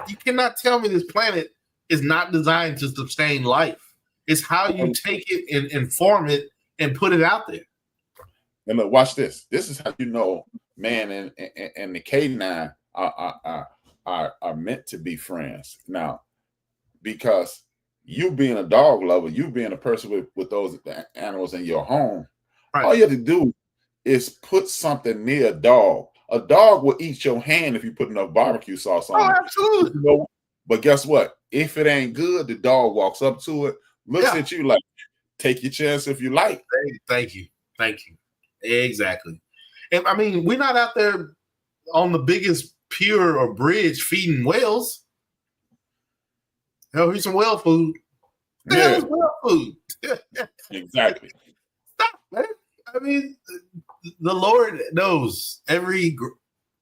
you cannot tell me this planet is not designed to sustain life. It's how you take it and inform it and put it out there. And look, watch this. This is how you know man and the canine are meant to be friends. Now, because you being a dog lover, you being a person with those animals in your home, right. All you have to do is put something near a dog. A dog will eat your hand if you put enough barbecue sauce on it. Absolutely. You know? But guess what? If it ain't good, the dog walks up to it, looks at you like, take your chance if you like. Thank you. Exactly. And I mean, we're not out there on the biggest pier or bridge feeding whales. Hell, here's some whale food. The hell is whale food? Exactly. Stop, man. I mean, the Lord knows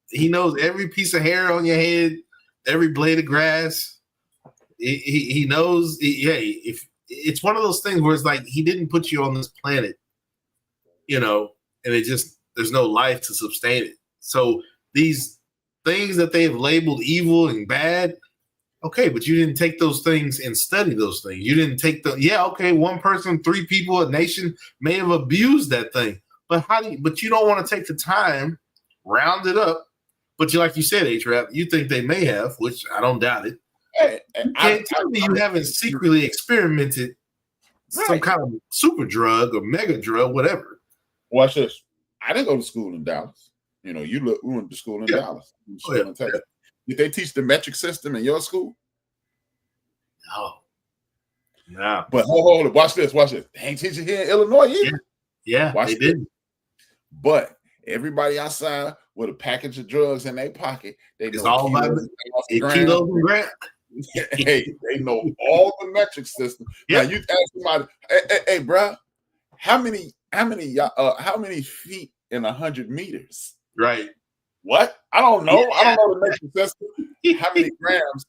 He knows every piece of hair on your head, every blade of grass. He knows. If it's one of those things where it's like He didn't put you on this planet, you know, and there's no life to sustain it. So these things that they have labeled evil and bad, okay, but you didn't take those things and study those things. You didn't take one person, 3 people, a nation may have abused that thing. But but you don't want to take the time, round it up. But like you said, HRap, you think they may have, which I don't doubt it. You can't tell me you haven't secretly experimented some kind of super drug or mega drug, whatever. Watch this. I didn't go to school in Dallas. You know, we went to school in Dallas. Did they teach the metric system in your school? No. But hold on, watch this. They ain't teaching here in Illinois either. Yeah, they didn't. But everybody outside with a package of drugs in their pocket, it's all about kilos and grams. Hey, they know all the metric system. Now you ask somebody, hey, bro, how many feet in 100 meters? Right. What? I don't know. I don't know the metric system. How many grams?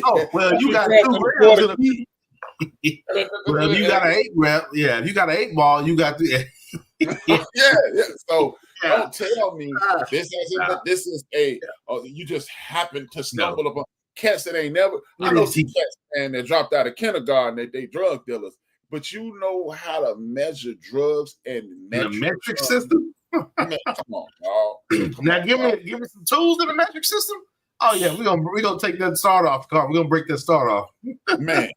Oh, well, you got 2 grams in a feet. Well, if you got an 8 gram, if you got an 8 ball, you got the So don't tell me this is you just happen to stumble upon cats that ain't never. I know some cats, man, that dropped out of kindergarten that they drug dealers, but you know how to measure drugs and the metric system. Man, come on, dog. Now give me some tools in the metric system. Oh yeah, we're gonna take that start off, Carl. We're gonna break that start off. Man,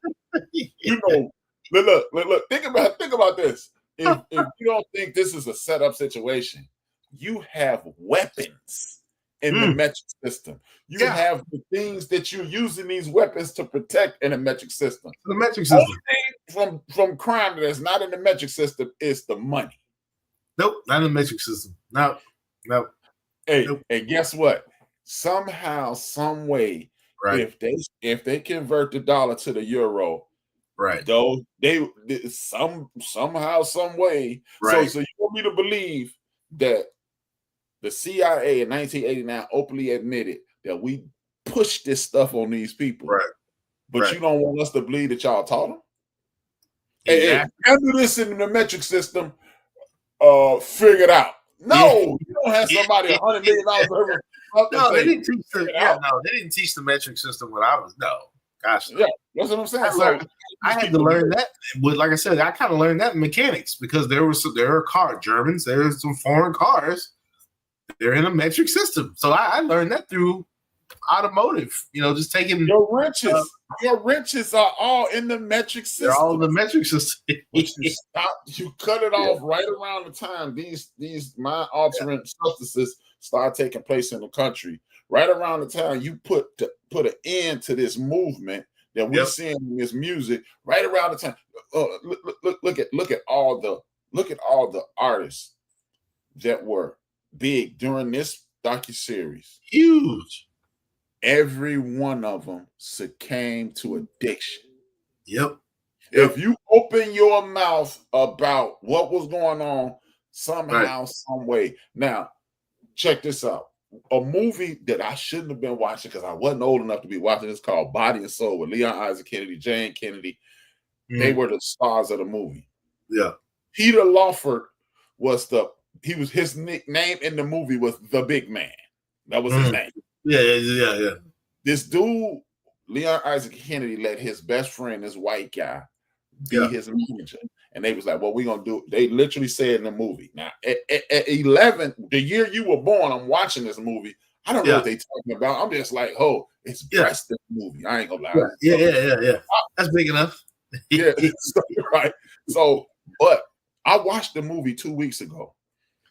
you know, look. Think about this. If you don't think this is a setup situation, you have weapons in the metric system. You have the things that you're using these weapons to protect in the metric system. The metric system. Only thing from crime that's not in the metric system is the money. Nope, not in the metric system. No. Hey, nope. And guess what? Somehow, some way, if they convert the dollar to the euro, though they somehow, some way. So you want me to believe that the CIA in 1989 openly admitted that we pushed this stuff on these people, but you don't want us to believe that y'all taught them. Exactly. Hey, after this in the metric system, figured out. No, you don't have somebody $100 million over. No, they didn't teach they didn't teach the metric system when I was gosh. Yeah, that's what I'm saying. So I had to learn that. Like I said, I kind of learned that in mechanics because there are Germans, there's some foreign cars. They're in a metric system. So I learned that through automotive, just taking your wrenches are all in the metric system. They're all in the metric system. You cut it off right around the time these mind altering substances start taking place in the country. Right around the time you put an end to this movement that we're seeing in this music, right around the time. look at all the artists that were big during this docuseries. Huge. Every one of them succumbed to addiction. Yep. If you open your mouth about what was going on somehow, some way. Now, check this out. A movie that I shouldn't have been watching because I wasn't old enough to be watching. It's called Body and Soul with Leon Isaac Kennedy, Jane Kennedy. They were the stars of the movie. Yeah. Peter Lawford was his nickname in the movie was the big man. That was his name. Yeah. This dude, Leon Isaac Kennedy, let his best friend, this white guy, be his manager. And they was like, what we gonna do? They literally said in the movie. Now, at 11, the year you were born, I'm watching this movie. I don't know what they talking about. I'm just like, oh, it's breast in the movie. I ain't gonna lie. Yeah. That's big enough. Right. So, but I watched the movie 2 weeks ago.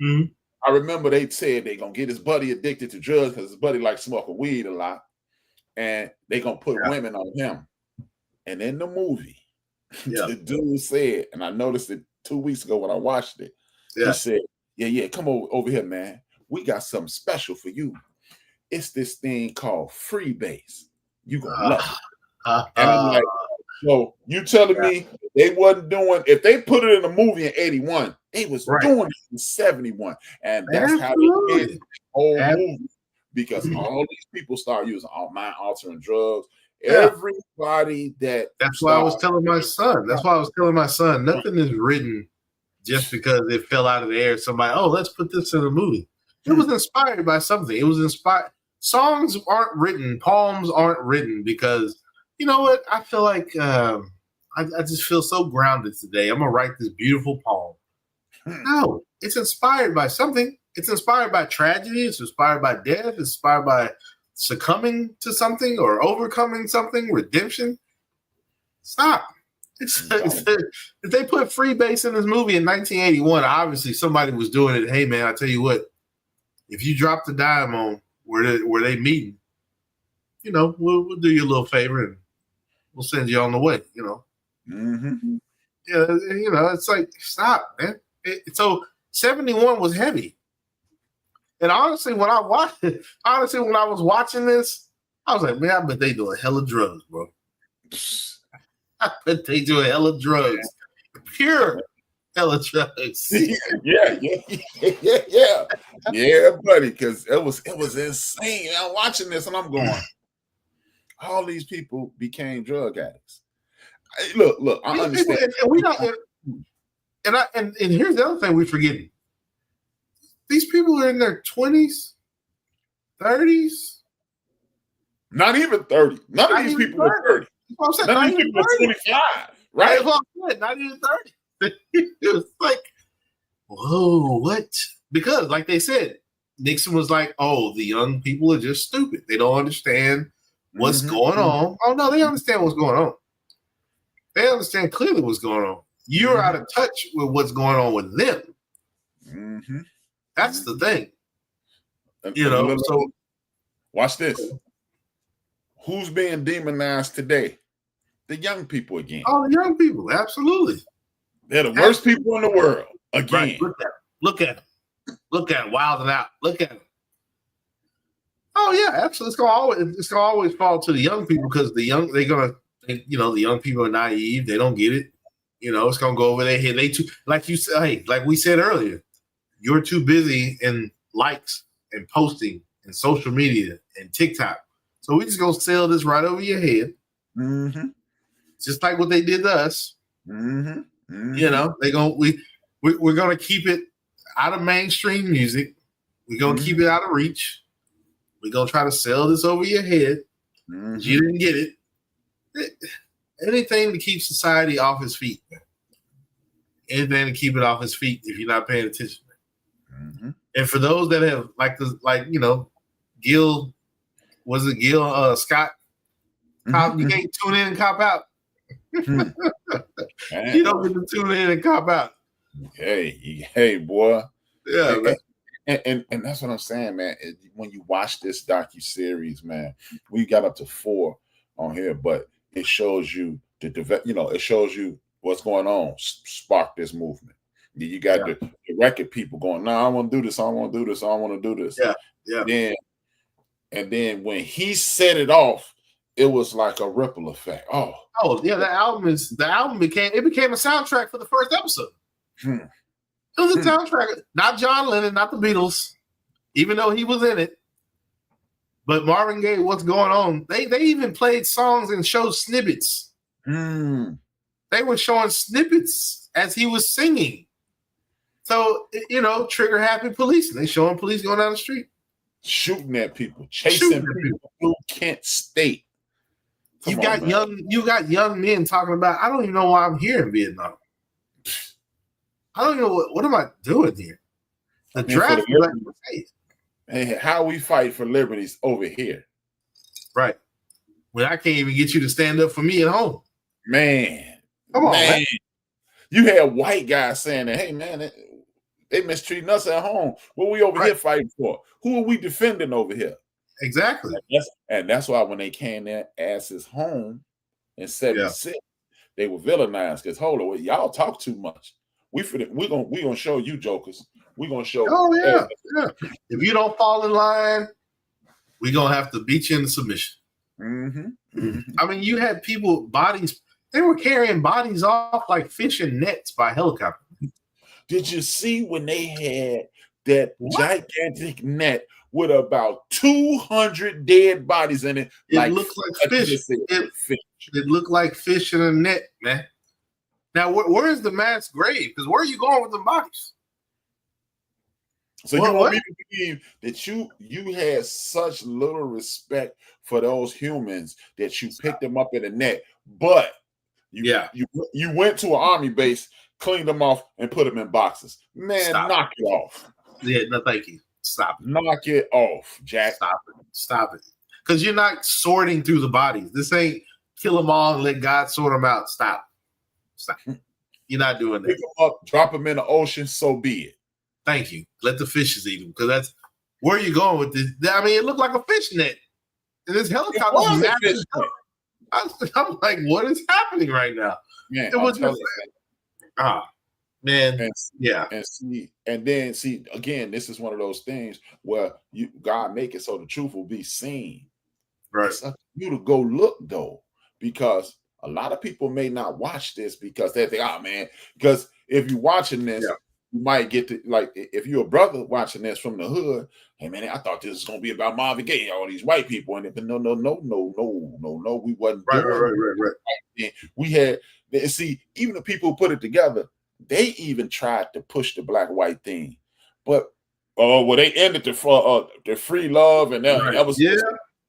Mm-hmm. I remember they said they gonna get his buddy addicted to drugs because his buddy likes smoking weed a lot, and they gonna put women on him. And in the movie, the dude said, and I noticed it 2 weeks ago when I watched it. He said, "Yeah, come over here, man. We got something special for you. It's this thing called freebase. You gonna love it." And I'm like, so you telling me they wasn't doing, if they put it in a movie in 81, they was doing it in 71. And that's how they did the whole movie. Because all these people start using mind-altering drugs. Everybody that's why I was telling my son. Nothing is written just because it fell out of the air. Somebody, let's put this in a movie. It was inspired by something. It was inspired. Songs aren't written. Poems aren't written because, you know what? I feel like I just feel so grounded today. I'm going to write this beautiful poem. No, it's inspired by something. It's inspired by tragedy. It's inspired by death. It's inspired by succumbing to something or overcoming something, redemption. Stop. If they put freebase in this movie in 1981, obviously somebody was doing it. Hey, man, I tell you what, if you drop the dime on where they meeting, you know, we'll do you a little favor and we'll send you on the way, you know. Mm-hmm. Yeah, you know, it's like, stop, man. So 71 was heavy. And honestly, when I was watching this, I was like, man, I bet they doing hella drugs, bro. I bet they doing hella drugs. Pure hella drugs. Yeah, buddy, because it was insane. I'm watching this and I'm going, all these people became drug addicts. Look, I understand. And here's the other thing we're forgetting. These people are in their 20s, 30s. Not even 30. None of these people are 30. None of these people are 25, right? That's what I said, not even 30. It was like, whoa, what? Because, like they said, Nixon was like, oh, the young people are just stupid. They don't understand what's going on. Oh, no, they understand what's going on. They understand clearly what's going on. You're out of touch with what's going on with them. Mm-hmm. That's the thing. You know, so watch this. Who's being demonized today? The young people again. Oh, the young people, absolutely. They're the worst people in the world again. Right. Look at them, wilding out. Look at them. Oh yeah, absolutely. It's gonna always fall to the young people because the young people are naive. They don't get it. You know, it's gonna go over their head. They too, like you say, like we said earlier, you're too busy in likes and posting and social media and TikTok. So we just gonna sell this right over your head. Mm-hmm. Just like what they did to us. Mm-hmm. Mm-hmm. You know, we're gonna keep it out of mainstream music. We're gonna keep it out of reach. We're gonna try to sell this over your head. Mm-hmm. You didn't get it. Anything to keep society off his feet. Anything to keep it off his feet if you're not paying attention. Mm-hmm. And for those that have Gil Scott, you can't tune in and cop out. You don't get to tune in and cop out. Hey, boy. Yeah, man. And that's what I'm saying, man. When you watch this docuseries, man, we got up to 4 on here, but it shows you it shows you what's going on, sparked this movement. You got the record people going, no, I want to do this, I want to do this, I want to do this. Yeah. Then when he set it off, it was like a ripple effect. Oh yeah, the album became a soundtrack for the first episode. It was a soundtrack, not John Lennon, not the Beatles, even though he was in it. But Marvin Gaye, what's going on? They even played songs and showed snippets. They were showing snippets as he was singing. So, trigger happy police. They showing police going down the street. Shooting at people, chasing people through Kent State. You got young men talking about, I don't even know why I'm here in Vietnam. I don't know what am I doing here? The draft and how we fight for liberties over here. Right. When I can't even get you to stand up for me at home. Man. Come on, man. You had white guys saying that, hey, man, they mistreating us at home. What we over here fighting for? Who are we defending over here? Exactly. And that's why when they came their asses home in 76, they were villainized. Because hold on, y'all talk too much. We're gonna show you jokers. We're gonna show. Oh yeah. If you don't fall in line, we're gonna have to beat you into submission. I mean, you had bodies. They were carrying bodies off like fish in nets by helicopter. Did you see when they had that gigantic net with about 200 dead bodies in it? It looked like fish. It looked like fish in a net, man. Now, where's the mass grave? Because where are you going with the bodies? So you want me to believe that you had such little respect for those humans that you picked them up in a net, but you went to an army base, cleaned them off, and put them in boxes. Man, knock it off. Yeah, no, thank you. Stop it. Knock it off, Jack. Stop it. Because you're not sorting through the bodies. This ain't kill them all and let God sort them out. Stop. You're not doing that. Pick them up, drop them in the ocean, so be it. Thank you. Let the fishes eat them, because that's where you going with this. I mean, it looked like a fish net. And this helicopter was massive. I'm like, what is happening right now? Man, it was just man. And then again, this is one of those things where God make it so the truth will be seen. Right. It's up to you to go look though, because a lot of people may not watch this because they think, man, because if you're watching this, you might get to, like, if you're a brother watching this from the hood, hey man, I thought this was gonna be about Marvin Gaye, all these white people, and no, we wasn't. Right. We had, see, even the people who put it together, they even tried to push the black-white thing, but they ended the free love, and that was it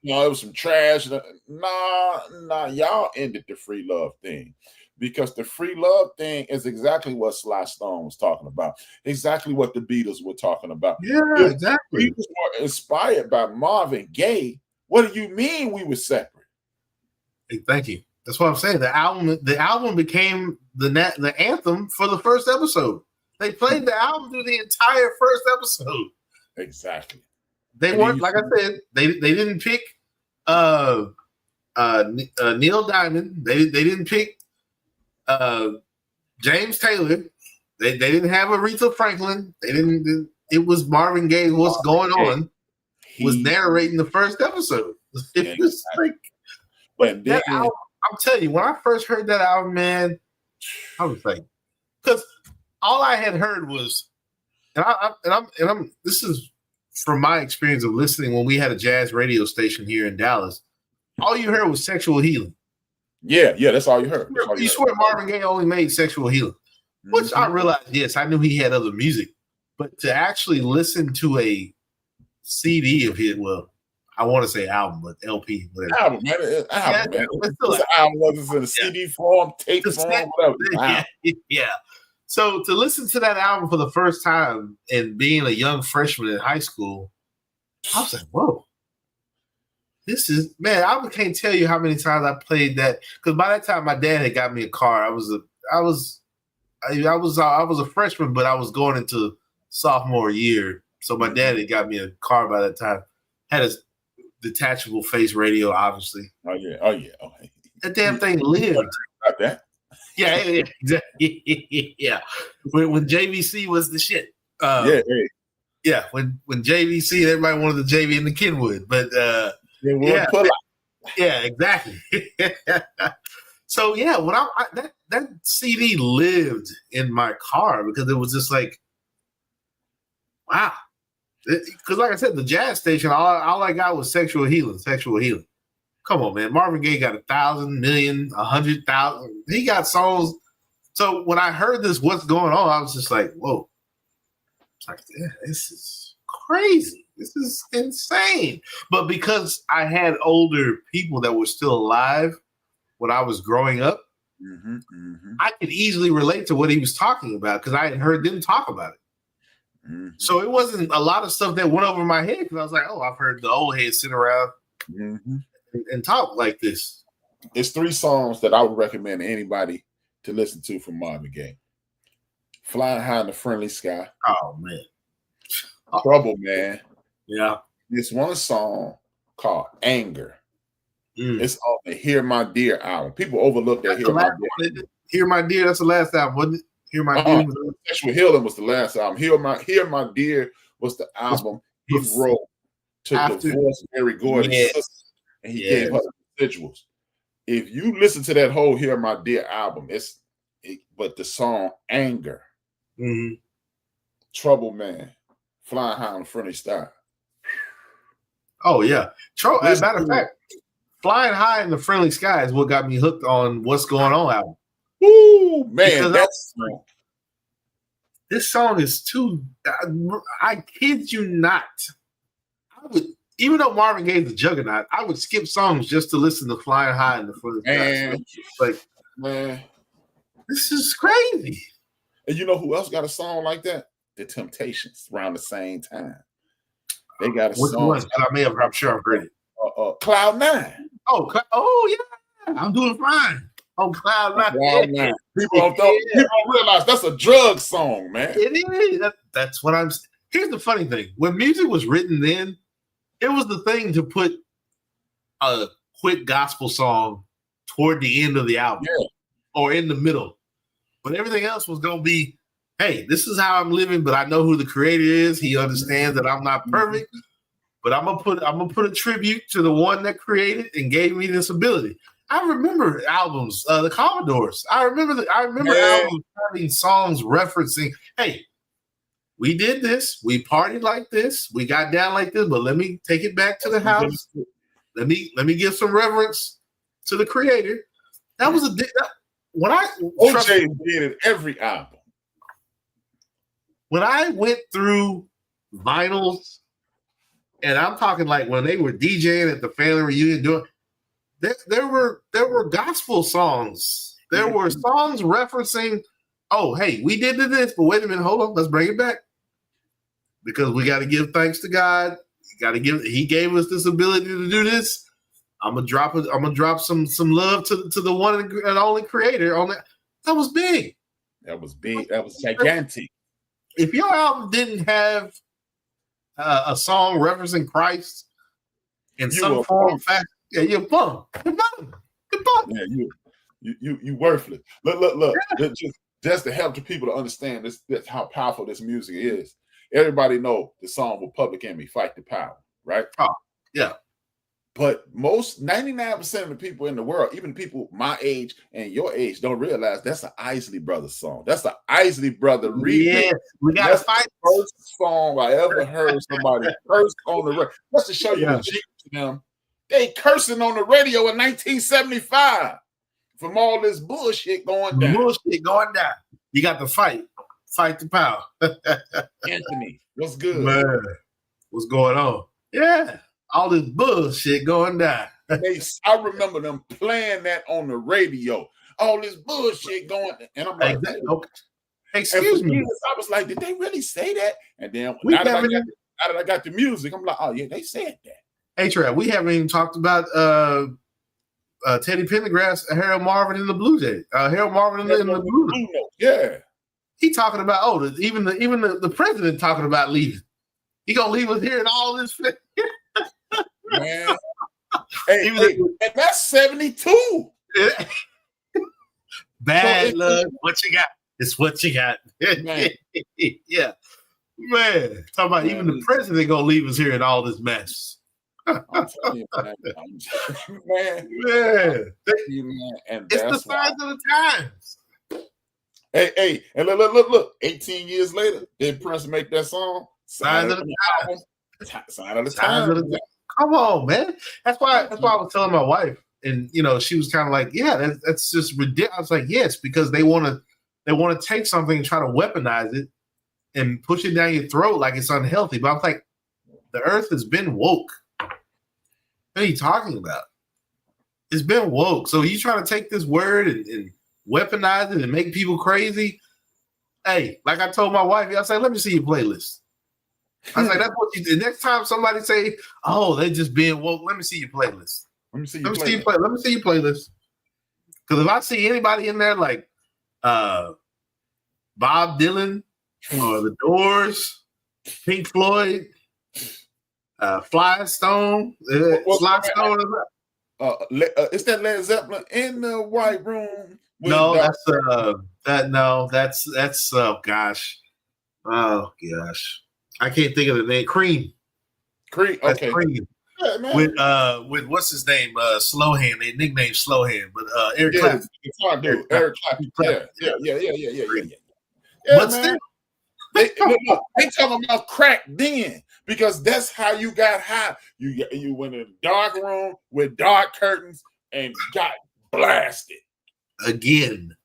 was some trash. Nah, y'all ended the free love thing. Because the free love thing is exactly what Sly Stone was talking about. Exactly what the Beatles were talking about. Yeah, exactly. Beatles were inspired by Marvin Gaye. What do you mean we were separate? Hey, thank you. That's what I'm saying. The album became the anthem for the first episode. They played the album through the entire first episode. Exactly. They weren't, like I said, they didn't pick Neil Diamond. They didn't pick James Taylor. They didn't have Aretha Franklin. They didn't. It was Marvin Gaye. What's going on? Was narrating the first episode. It was like, but that album, I'm telling you, when I first heard that album, man, I was like, because all I had heard was, and I'm. This is from my experience of listening when we had a jazz radio station here in Dallas. All you heard was Sexual Healing. Yeah, that's all you heard. You swear Marvin Gaye only made Sexual Healing, which I realized, yes, I knew he had other music, but to actually listen to a CD of his, well, I want to say album, but LP, whatever. Album, man. It's an album, whether it's in a CD form, tape form, whatever. Yeah. So to listen to that album for the first time and being a young freshman in high school, I was like, whoa. This is, man, I can't tell you how many times I played that, because by that time my dad had got me a car. I was a freshman, but I was going into sophomore year. So my dad had got me a car by that time. Had a detachable face radio, obviously. Oh yeah. That damn thing lived. About that. Yeah, exactly. Yeah. When JVC was the shit. Yeah, when JVC, everybody wanted the JV and the Kenwood, but yeah, exactly. So yeah, when that CD lived in my car because it was just like, wow. Because like I said, the jazz station, all I got was sexual healing. Come on, man. Marvin Gaye got 1,000, million, 100,000. He got songs. So when I heard this, what's going on, I was just like, whoa. It's like, yeah, this is crazy. This is insane. But because I had older people that were still alive when I was growing up, I could easily relate to what he was talking about because I had heard them talk about it. So it wasn't a lot of stuff that went over my head because I was like, oh, I've heard the old heads sit around and talk like this. It's 3 songs that I would recommend anybody to listen to from Marvin Gaye. Flying High in the Friendly Sky. Oh, man. Trouble, man. Yeah. This one song called Anger. It's on the Hear My Dear album. People overlook that Hear My Dear. Hear My Dear, that's the last album, wasn't it? Hear My Dear. Sexual Healing was the last album. Hear My Dear was the album he wrote to divorce Mary Gordon's sister, and he gave her the residuals. If you listen to that whole Hear My Dear album, but the song Anger, Trouble Man, Flying High on the Friendly Sky. Oh yeah. As a matter of fact, Flying High in the Friendly Sky is what got me hooked on What's Going On album. Ooh, man, this song is too. I kid you not. I would, even though Marvin Gaye's a juggernaut, I would skip songs just to listen to Flying High in the Friendly Sky. Like, man, this is crazy. And you know who else got a song like that? The Temptations around the same time. They got a song. I'm sure I've heard it. Cloud 9. Oh yeah, I'm doing fine. On Cloud 9. People don't realize that's a drug song, man. It is. That's what I'm. Here's the funny thing: when music was written then, it was the thing to put a quick gospel song toward the end of the album or in the middle, but everything else was gonna be, hey, this is how I'm living, but I know who the creator is. He understands that I'm not perfect, but I'm gonna put a tribute to the one that created and gave me this ability. I remember albums, the Commodores. I remember albums having songs referencing, hey, we did this, we partied like this, we got down like this, but let me take it back to the house. Let me give some reverence to the creator. That was when I OJ did it every album. When I went through vinyls, and I'm talking like when they were DJing at the family reunion doing. There were gospel songs. There were songs referencing, oh, hey, we did this, but wait a minute, hold on, let's bring it back. Because we got to give thanks to God. He gave us this ability to do this. I'm gonna drop some love to the one and only creator on that. That was big. That was big. That was gigantic. If your album didn't have a song referencing Christ in some form or fashion, yeah, you're bum. You're bum. Yeah, you worthless. Look. Yeah. Just to help the people to understand this how powerful this music is. Everybody know the song with Public Enemy, Fight the Power, right? Oh, yeah. But 99% of the people in the world, even people my age and your age, don't realize that's an Isley Brothers song. That's an Isley Brother remix. Yeah, we got to fight. The first song I ever heard somebody curse on the radio. Just to show you the G to them. They cursing on the radio in 1975 from all this bullshit going down. You got to fight the power. Anthony, what's good? Man, what's going on? Yeah, all this bullshit going down. I remember them playing that on the radio. All this bullshit going, and I'm like, okay. Excuse me. I was like, did they really say that? And then now that I got the music, I'm like, oh yeah, they said that. HRap, we haven't even talked about Teddy Pendergrass, Harold Marvin in the Blue Jay. Harold Marvin in the Blue Note. Yeah. He talking about, even the president talking about leaving. He gonna leave us here and all this. Man. And that's 72. Bad luck. What you got? It's what you got. Man. Yeah. Man. Talking about even the president gonna leave us here in all this mess. I'm telling you, man. Man. And it's the signs of the times. Hey, and look. 18 years later, did Prince make that song? Signs of the times. Sign of the times. Come on, man. That's why I was telling my wife, and she was kind of like, "Yeah, that's just ridiculous." I was like, "Yes," because they want to take something and try to weaponize it and push it down your throat like it's unhealthy. But I'm like, the earth has been woke. What are you talking about? It's been woke. So you trying to take this word and weaponize it and make people crazy? Hey, like I told my wife, I said, "Let me see your playlist." I was like, "That's what you do." Next time somebody say, "Oh, they just being woke," let me see your playlist. Let me see your playlist. Because if I see anybody in there like Bob Dylan or The Doors, Pink Floyd, Fly Stone, Sly Stone. Is that Led Zeppelin in the White Room? No, that's oh gosh. I can't think of the name. Cream. Okay. Cream. Yeah, with what's his name? Slowhand. They nicknamed Slowhand, but Eric Clapton. Eric Clapton. Yeah. But man. still, they talking about crack then because that's how you got high. You went in a dark room with dark curtains and got blasted. Again,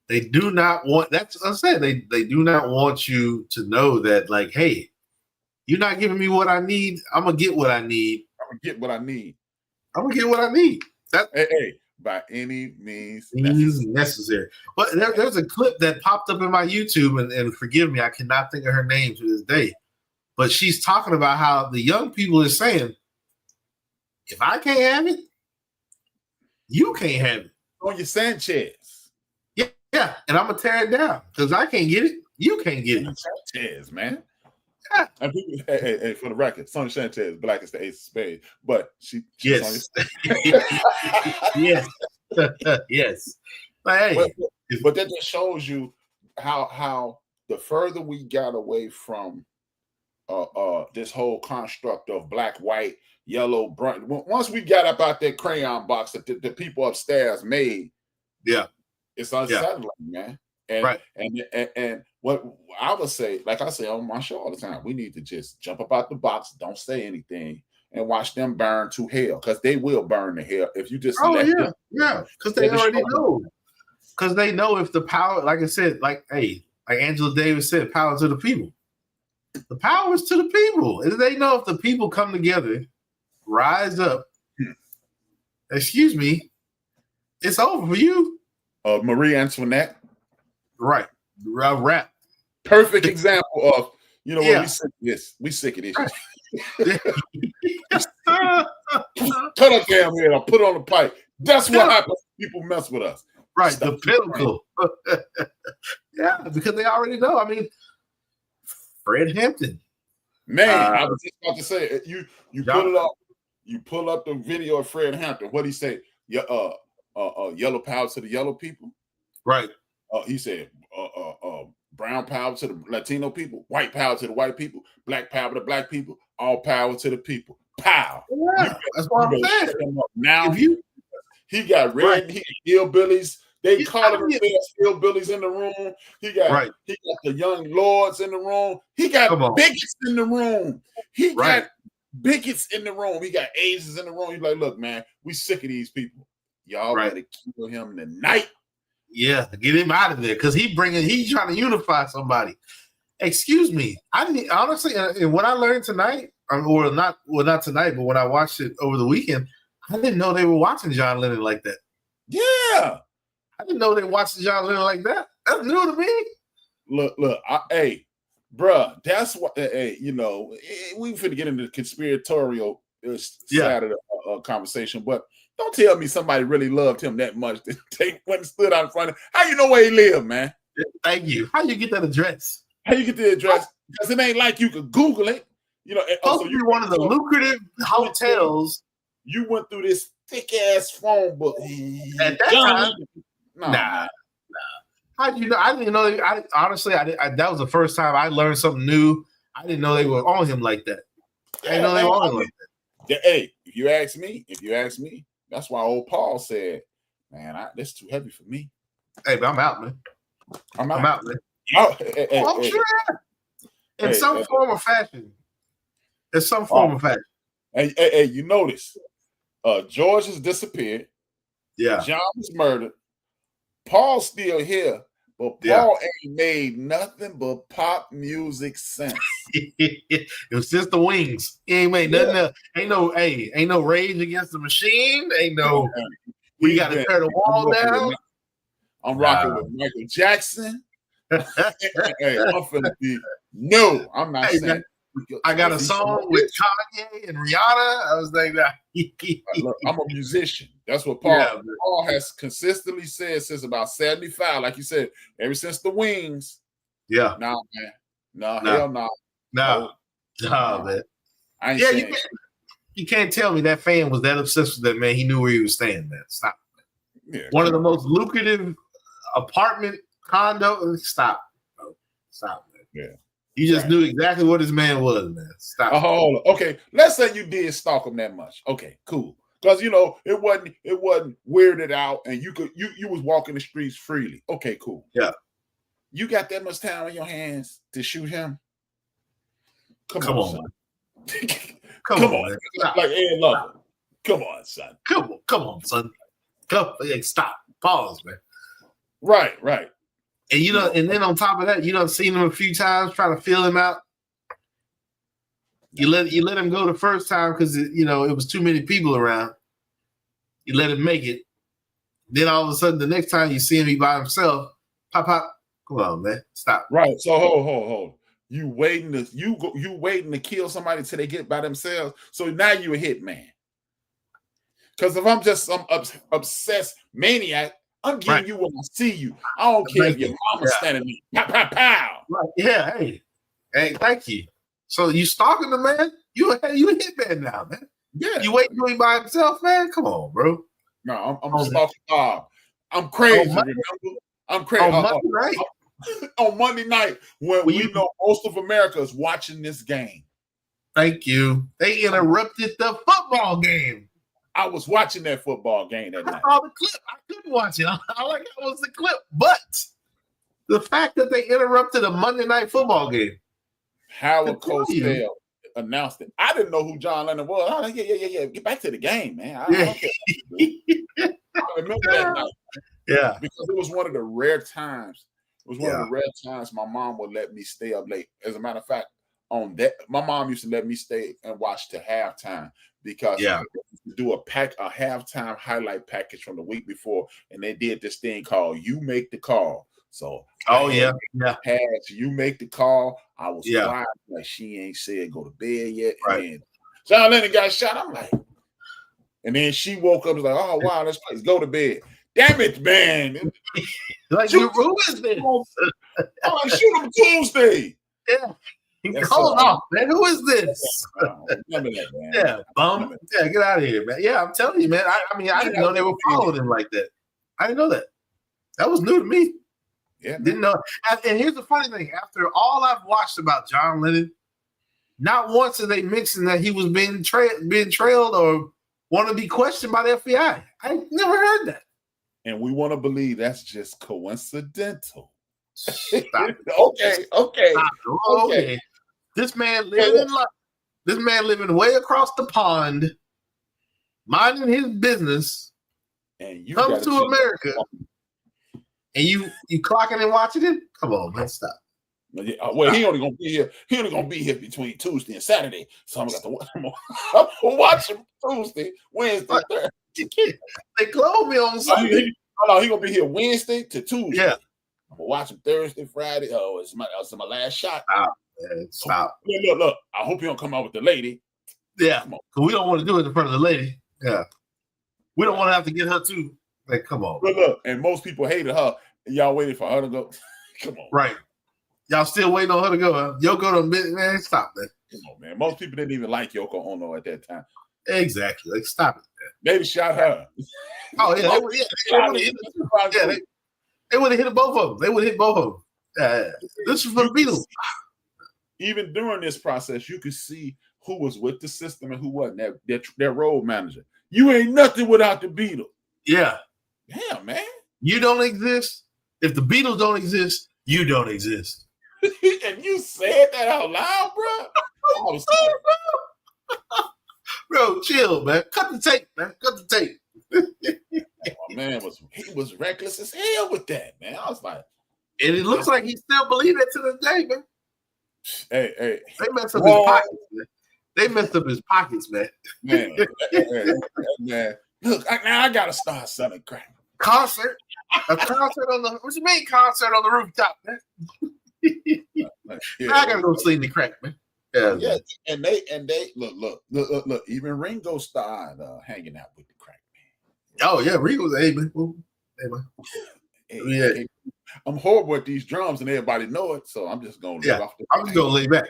they do not want. That's what I said. They do not want you to know that, like, hey, you're not giving me what I need. I'm gonna get what I need. That hey, by any means necessary. But there's a clip that popped up in my YouTube, and forgive me, I cannot think of her name to this day. But she's talking about how the young people is saying, if I can't have it, you can't have it. On your Sanchez. Yeah, and I'm gonna tear it down because I can't get it. You can't get it. Sanchez, man. And people, hey, for the record, Sonny Sanchez, black is the ace of spades, but she's yes, yes. But, hey, but that just shows you how the further we got away from this whole construct of black, white, yellow, brown. Once we got up out that crayon box that the people upstairs made, it's unsettling, man. And what I would say, like I say on my show all the time, we need to just jump up out the box, don't say anything, and watch them burn to hell, because they will burn to hell if you just them. Because they already know. Because they know if the power, like I said, like Angela Davis said, power to the people. The power is to the people. And they know if the people come together, rise up, excuse me, it's over for you. Marie Antoinette. Right. Rap. Perfect example of, we sick of this. Cut up damn head or put on the pipe. That's what happens when people mess with us. Right. The pinnacle. Because they already know. I mean, Fred Hampton. Man, I was just about to say, you pull it up. You pull up the video of Fred Hampton. What he say? Yellow power to the yellow people. Right. He said, brown power to the Latino people, white power to the white people, black power to the black people, all power to the people. Power. Yeah, that's what I'm saying. Now he got red, he got hillbillies. They call him hillbillies in the room. He got the young lords in the room. He got bigots in the room. He got bigots in the room. He got Asians in the room. He's like, look, man, we sick of these people. Y'all better kill him tonight. Yeah, get him out of there because he's trying to unify somebody. Excuse me. Honestly, and what I learned tonight, not tonight, but when I watched it over the weekend, I didn't know they were watching John Lennon like that. Yeah. I didn't know they were watching John Lennon like that. That's new to me. Look, hey, bruh, that's what, we finna get into the conspiratorial side of the conversation, but don't tell me somebody really loved him that much that they went and stood out in front of him. How you know where he lived, man? Thank you. How you get that address? How you get the address? Because it ain't like you could Google it. Also, you're one of the lucrative hotels. You went through this thick ass phone book. At that time, nah. How do you know? I didn't know. Honestly, that was the first time I learned something new. I didn't know they were on him like that. I didn't know they were on him like that. Hey, if you ask me, that's why old Paul said, "Man, this is too heavy for me." Hey, but I'm out, man. I'm out, man. Oh, I'm sure. In some form or fashion. In some form or fashion. Hey, you notice, George has disappeared. Yeah. John was murdered. Paul's still here, but Paul ain't made nothing but pop music since. It was just the wings. He ain't made nothing else. Ain't no Rage Against the Machine. Ain't no we got to tear the wall down. I'm rocking with Michael Jackson. Hey, I'm finna be I'm not saying. I got a song with Kanye and Rihanna. I was like that. Look, I'm a musician. That's what Paul has consistently said since about 75. Like you said, ever since the Wings. Yeah. Nah, man. No, hell no. No, man. I ain't saying you can't tell me that fan was that obsessed with that man. He knew where he was staying, man. Stop. Yeah, one of the most lucrative apartment condo. Stop. Bro. Stop, man. Yeah. You just knew exactly what this man was, man. Stop. Oh, okay. Let's say you did stalk him that much. Okay, cool. Because it wasn't weirded out, and you was walking the streets freely. Okay, cool. Yeah. You got that much time on your hands to shoot him? Come on, son. Come on. Like Ed Lover. Come on, son. Come on, son. Stop. Pause, man. Right. And and then on top of that, you done seen him a few times trying to feel him out. You let him go the first time because it was too many people around. You let him make it. Then all of a sudden, the next time you see him, he by himself. Pop. Come on, man. Stop. Right. So hold. You waiting to kill somebody till they get by themselves. So now you a hitman. Because if I'm just some obsessed maniac, I'm getting you when I see you. I don't care if your mama's standing there. Pow, pow, pow. Right. Yeah. Hey, thank you. So you stalking the man? You a hitman now, man. Yeah. You waiting till he by himself, man? Come on, bro. No, I'm stalking Bob. I'm crazy. Remember? I'm crazy. On Monday night. On Monday night, when we know most of America is watching this game. Thank you. They interrupted the football game. I was watching that football game that night. I saw the clip. I couldn't watch it. All I got was the clip. But the fact that they interrupted a Monday night football game. Howard Cosell announced it. I didn't know who John Lennon was. I was like, yeah. Get back to the game, man. I remember that night. Yeah. Because it was one of the rare times. It was one of the rare times my mom would let me stay up late. As a matter of fact, on that, my mom used to let me stay and watch to halftime because do a halftime highlight package from the week before, and they did this thing called "You Make the Call." So, you make the call. I was quiet, like she ain't said go to bed yet. Right. And John Lennon got shot. I'm like, and then she woke up and was like, "Oh wow, let's go to bed." Damn it, man! Like who is this? I'm like, shoot him Tuesday. Yeah. He called off, man. Who is this? Remember that, man. Yeah, bum. Yeah, get out of here, man. Yeah, I'm telling you, man. I didn't know they were following him like that. I didn't know that. That was new to me. Yeah, man. Didn't know. And here's the funny thing: after all I've watched about John Lennon, not once did they mention that he was being trailed or want to be questioned by the FBI. I never heard that. And we want to believe that's just coincidental. Okay. This man living way across the pond, minding his business, and you comes to America, and you clocking and watching him? Come on, man, stop. Well, he only gonna be here. He only gonna be here between Tuesday and Saturday, so I'm gonna watch him Tuesday, Wednesday, Thursday. They close me on Sunday. He gonna be here Wednesday to Tuesday. Yeah. I'm gonna watch him Thursday, Friday. Oh, it's my last shot. Stop. Look. I hope you don't come out with the lady. Yeah, because we don't want to do it in front of the lady. Yeah, we don't want to have to get her too. Like, come on. Look, and most people hated her. And y'all waited for her to go. Come on. Right. Y'all still waiting on her to go. Huh? Yoko done been, man. Stop that. Come on, man. Most people didn't even like Yoko Ono at that time. Exactly. Like, stop it, man. Maybe shot her. Oh yeah, They would have hit both of them. They would have hit both of them. This is for the Beatles. Even during this process, you could see who was with the system and who wasn't. Their road manager. You ain't nothing without the Beatles. Yeah. Damn, man. You don't exist. If the Beatles don't exist, you don't exist. And you said that out loud, bro. Bro, chill, man. Cut the tape, man. Cut the tape. My man was reckless as hell with that, man. I was like, and it looks like he still believes it to this day, man. Hey. They messed up his pockets, man. They messed up his pockets, man. Man. Look, now I gotta start selling crack. Concert. A concert on the what you mean concert on the rooftop, man? Now I gotta go sleep in the crack, man. Yeah, and they look. Even Ringo started hanging out with the crack man. Oh yeah, Ringo's hey man. Hey, I'm horrible at these drums, and everybody know it, so I'm just gonna I'm just gonna lay back.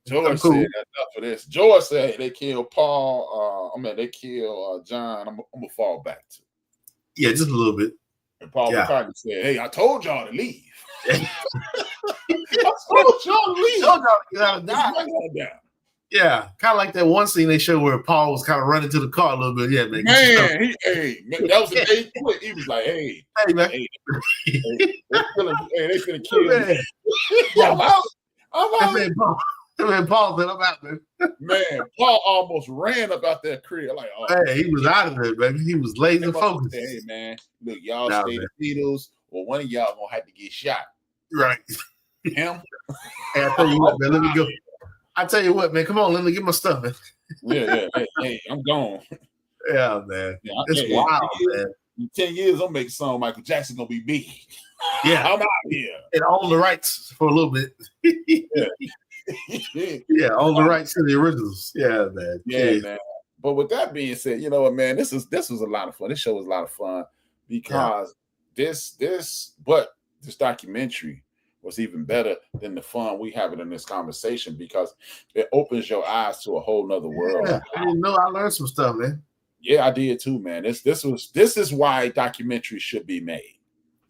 George said enough of this. George said hey, they killed Paul. They killed John. I'm gonna fall back to. Yeah, just a little bit. And Paul McCartney said, "Hey, I told y'all to leave. I told y'all to leave. Told y'all to die. Yeah, kind of like that one scene they showed where Paul was kind of running to the car a little bit. Yeah, man. Man, that was the day quit. He was like, "Hey, man, they finna kill me." I'm out. Man, Paul said, "I'm out, man." Man, Paul almost ran up out that crib. Like, hey, he was out of there, baby. He was laser focused. Hey, man, look, y'all stay the Beatles, or one of y'all gonna have to get shot. Right. Him. Hey, I tell you what, man. Let me go. I tell you what, man. Come on, let me get my stuff, man. Yeah. Hey, I'm gone. Yeah, man. Yeah, it's wild, man. In 10 years, I'll make a song. Michael Jackson gonna be big. Yeah, I'm out here. And own the rights for a little bit. Yeah, own the rights to the originals. Yeah, man. Yeah, man. But with that being said, you know what, man, this was a lot of fun. This show was a lot of fun because this documentary was even better than the fun we having in this conversation because it opens your eyes to a whole nother world. Yeah, I didn't know. I learned some stuff, man. Yeah, I did too, man. This is why documentaries should be made.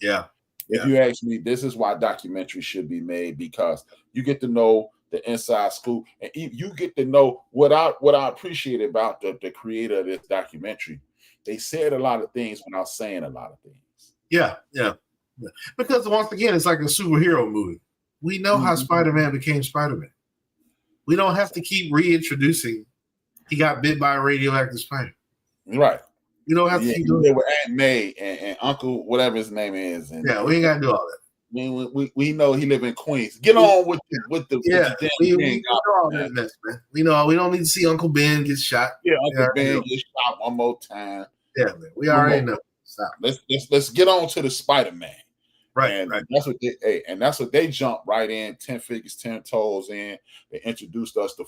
Yeah. If you ask me, this is why documentaries should be made because you get to know the inside scoop, and you get to know what I appreciate about the creator of this documentary. They said a lot of things without saying a lot of things. Yeah. Because once again, it's like a superhero movie. We know how Spider-Man became Spider-Man. We don't have to keep reintroducing. He got bit by a radioactive spider. Right. You don't have to keep doing it with Aunt May and Uncle whatever his name is. And, we ain't got to do all that. We know he live in Queens. Get on with the we know all that mess, man. We know we don't need to see Uncle Ben get shot. Yeah, Uncle Ben get shot one more time. Yeah, man. We already know. Stop. Let's get on to the Spider-Man. Right. That's what they jumped right in, 10 fingers, 10 toes in. They introduced us to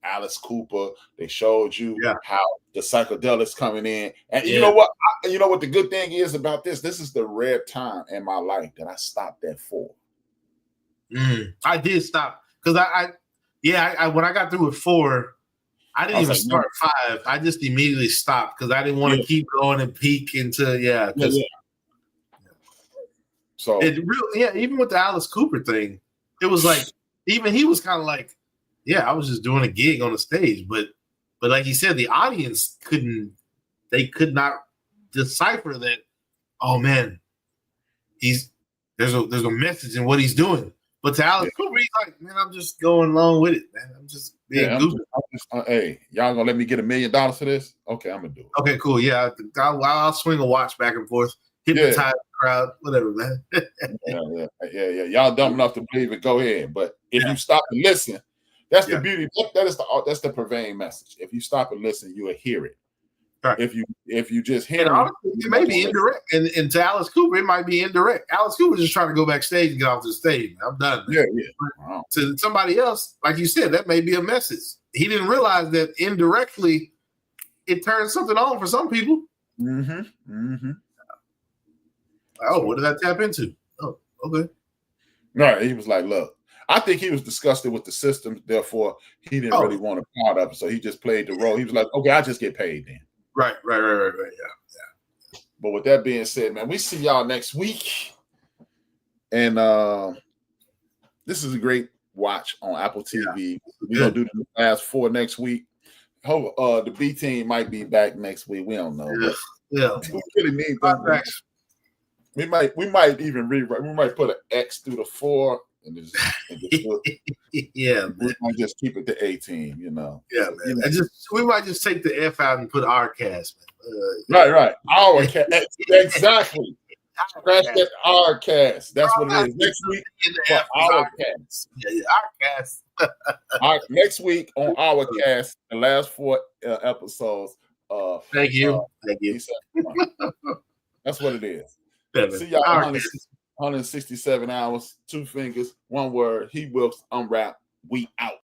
Alice Cooper. They showed you how the psychedelics coming in. And you know what? You know what the good thing is about this? This is the rare time in my life that I stopped at 4. I did stop because I when I got through with 4, I didn't even start 5. I just immediately stopped because I didn't want to keep going and peak into So it really, even with the Alice Cooper thing, it was like even he was kind of like, I was just doing a gig on the stage, but like you said, the audience could not decipher that. Oh man, there's a message in what he's doing. But to Alice Cooper, he's like, man, I'm just going along with it, man. I'm just being goofy. Hey, y'all gonna let me get $1 million for this? Okay, I'm gonna do it. Okay, cool. Yeah, I'll swing a watch back and forth, hypnotize the crowd, whatever, man. Yeah. Y'all dumb enough to believe it. Go ahead, but if you stop and listen. That's the beauty. That's the pervading message. If you stop and listen, you will hear it. Right. If you just hear it, it may be indirect. And to Alice Cooper, it might be indirect. Alice Cooper just trying to go backstage and get off the stage. I'm done. Yeah. Wow. To somebody else, like you said, that may be a message. He didn't realize that indirectly it turns something on for some people. Oh, what did I tap into? Oh, okay. Right. He was like, look. I think he was disgusted with the system, therefore he didn't really want a part of it. So he just played the role. He was like, okay, I just get paid then. Right. Yeah. But with that being said, man, we see y'all next week. And this is a great watch on Apple TV. We're gonna do the last 4 next week. Hope the B team might be back next week. We don't know. Yeah. We really need them. We might even rewrite. We might put an X through the 4 and just yeah. We might just keep it to 18. You know. Yeah, man. We might just take the F out and put our cast, man. Right. Our cast. Exactly. Scratch that our cast. That's what it is. Next week for our cast. Yeah, our cast. Next week on our cast, the last 4 episodes. Thank you. That's what it is. Yeah, see y'all 167 hours, 2 fingers, 1 word. He Wilkes, unwrap. We out.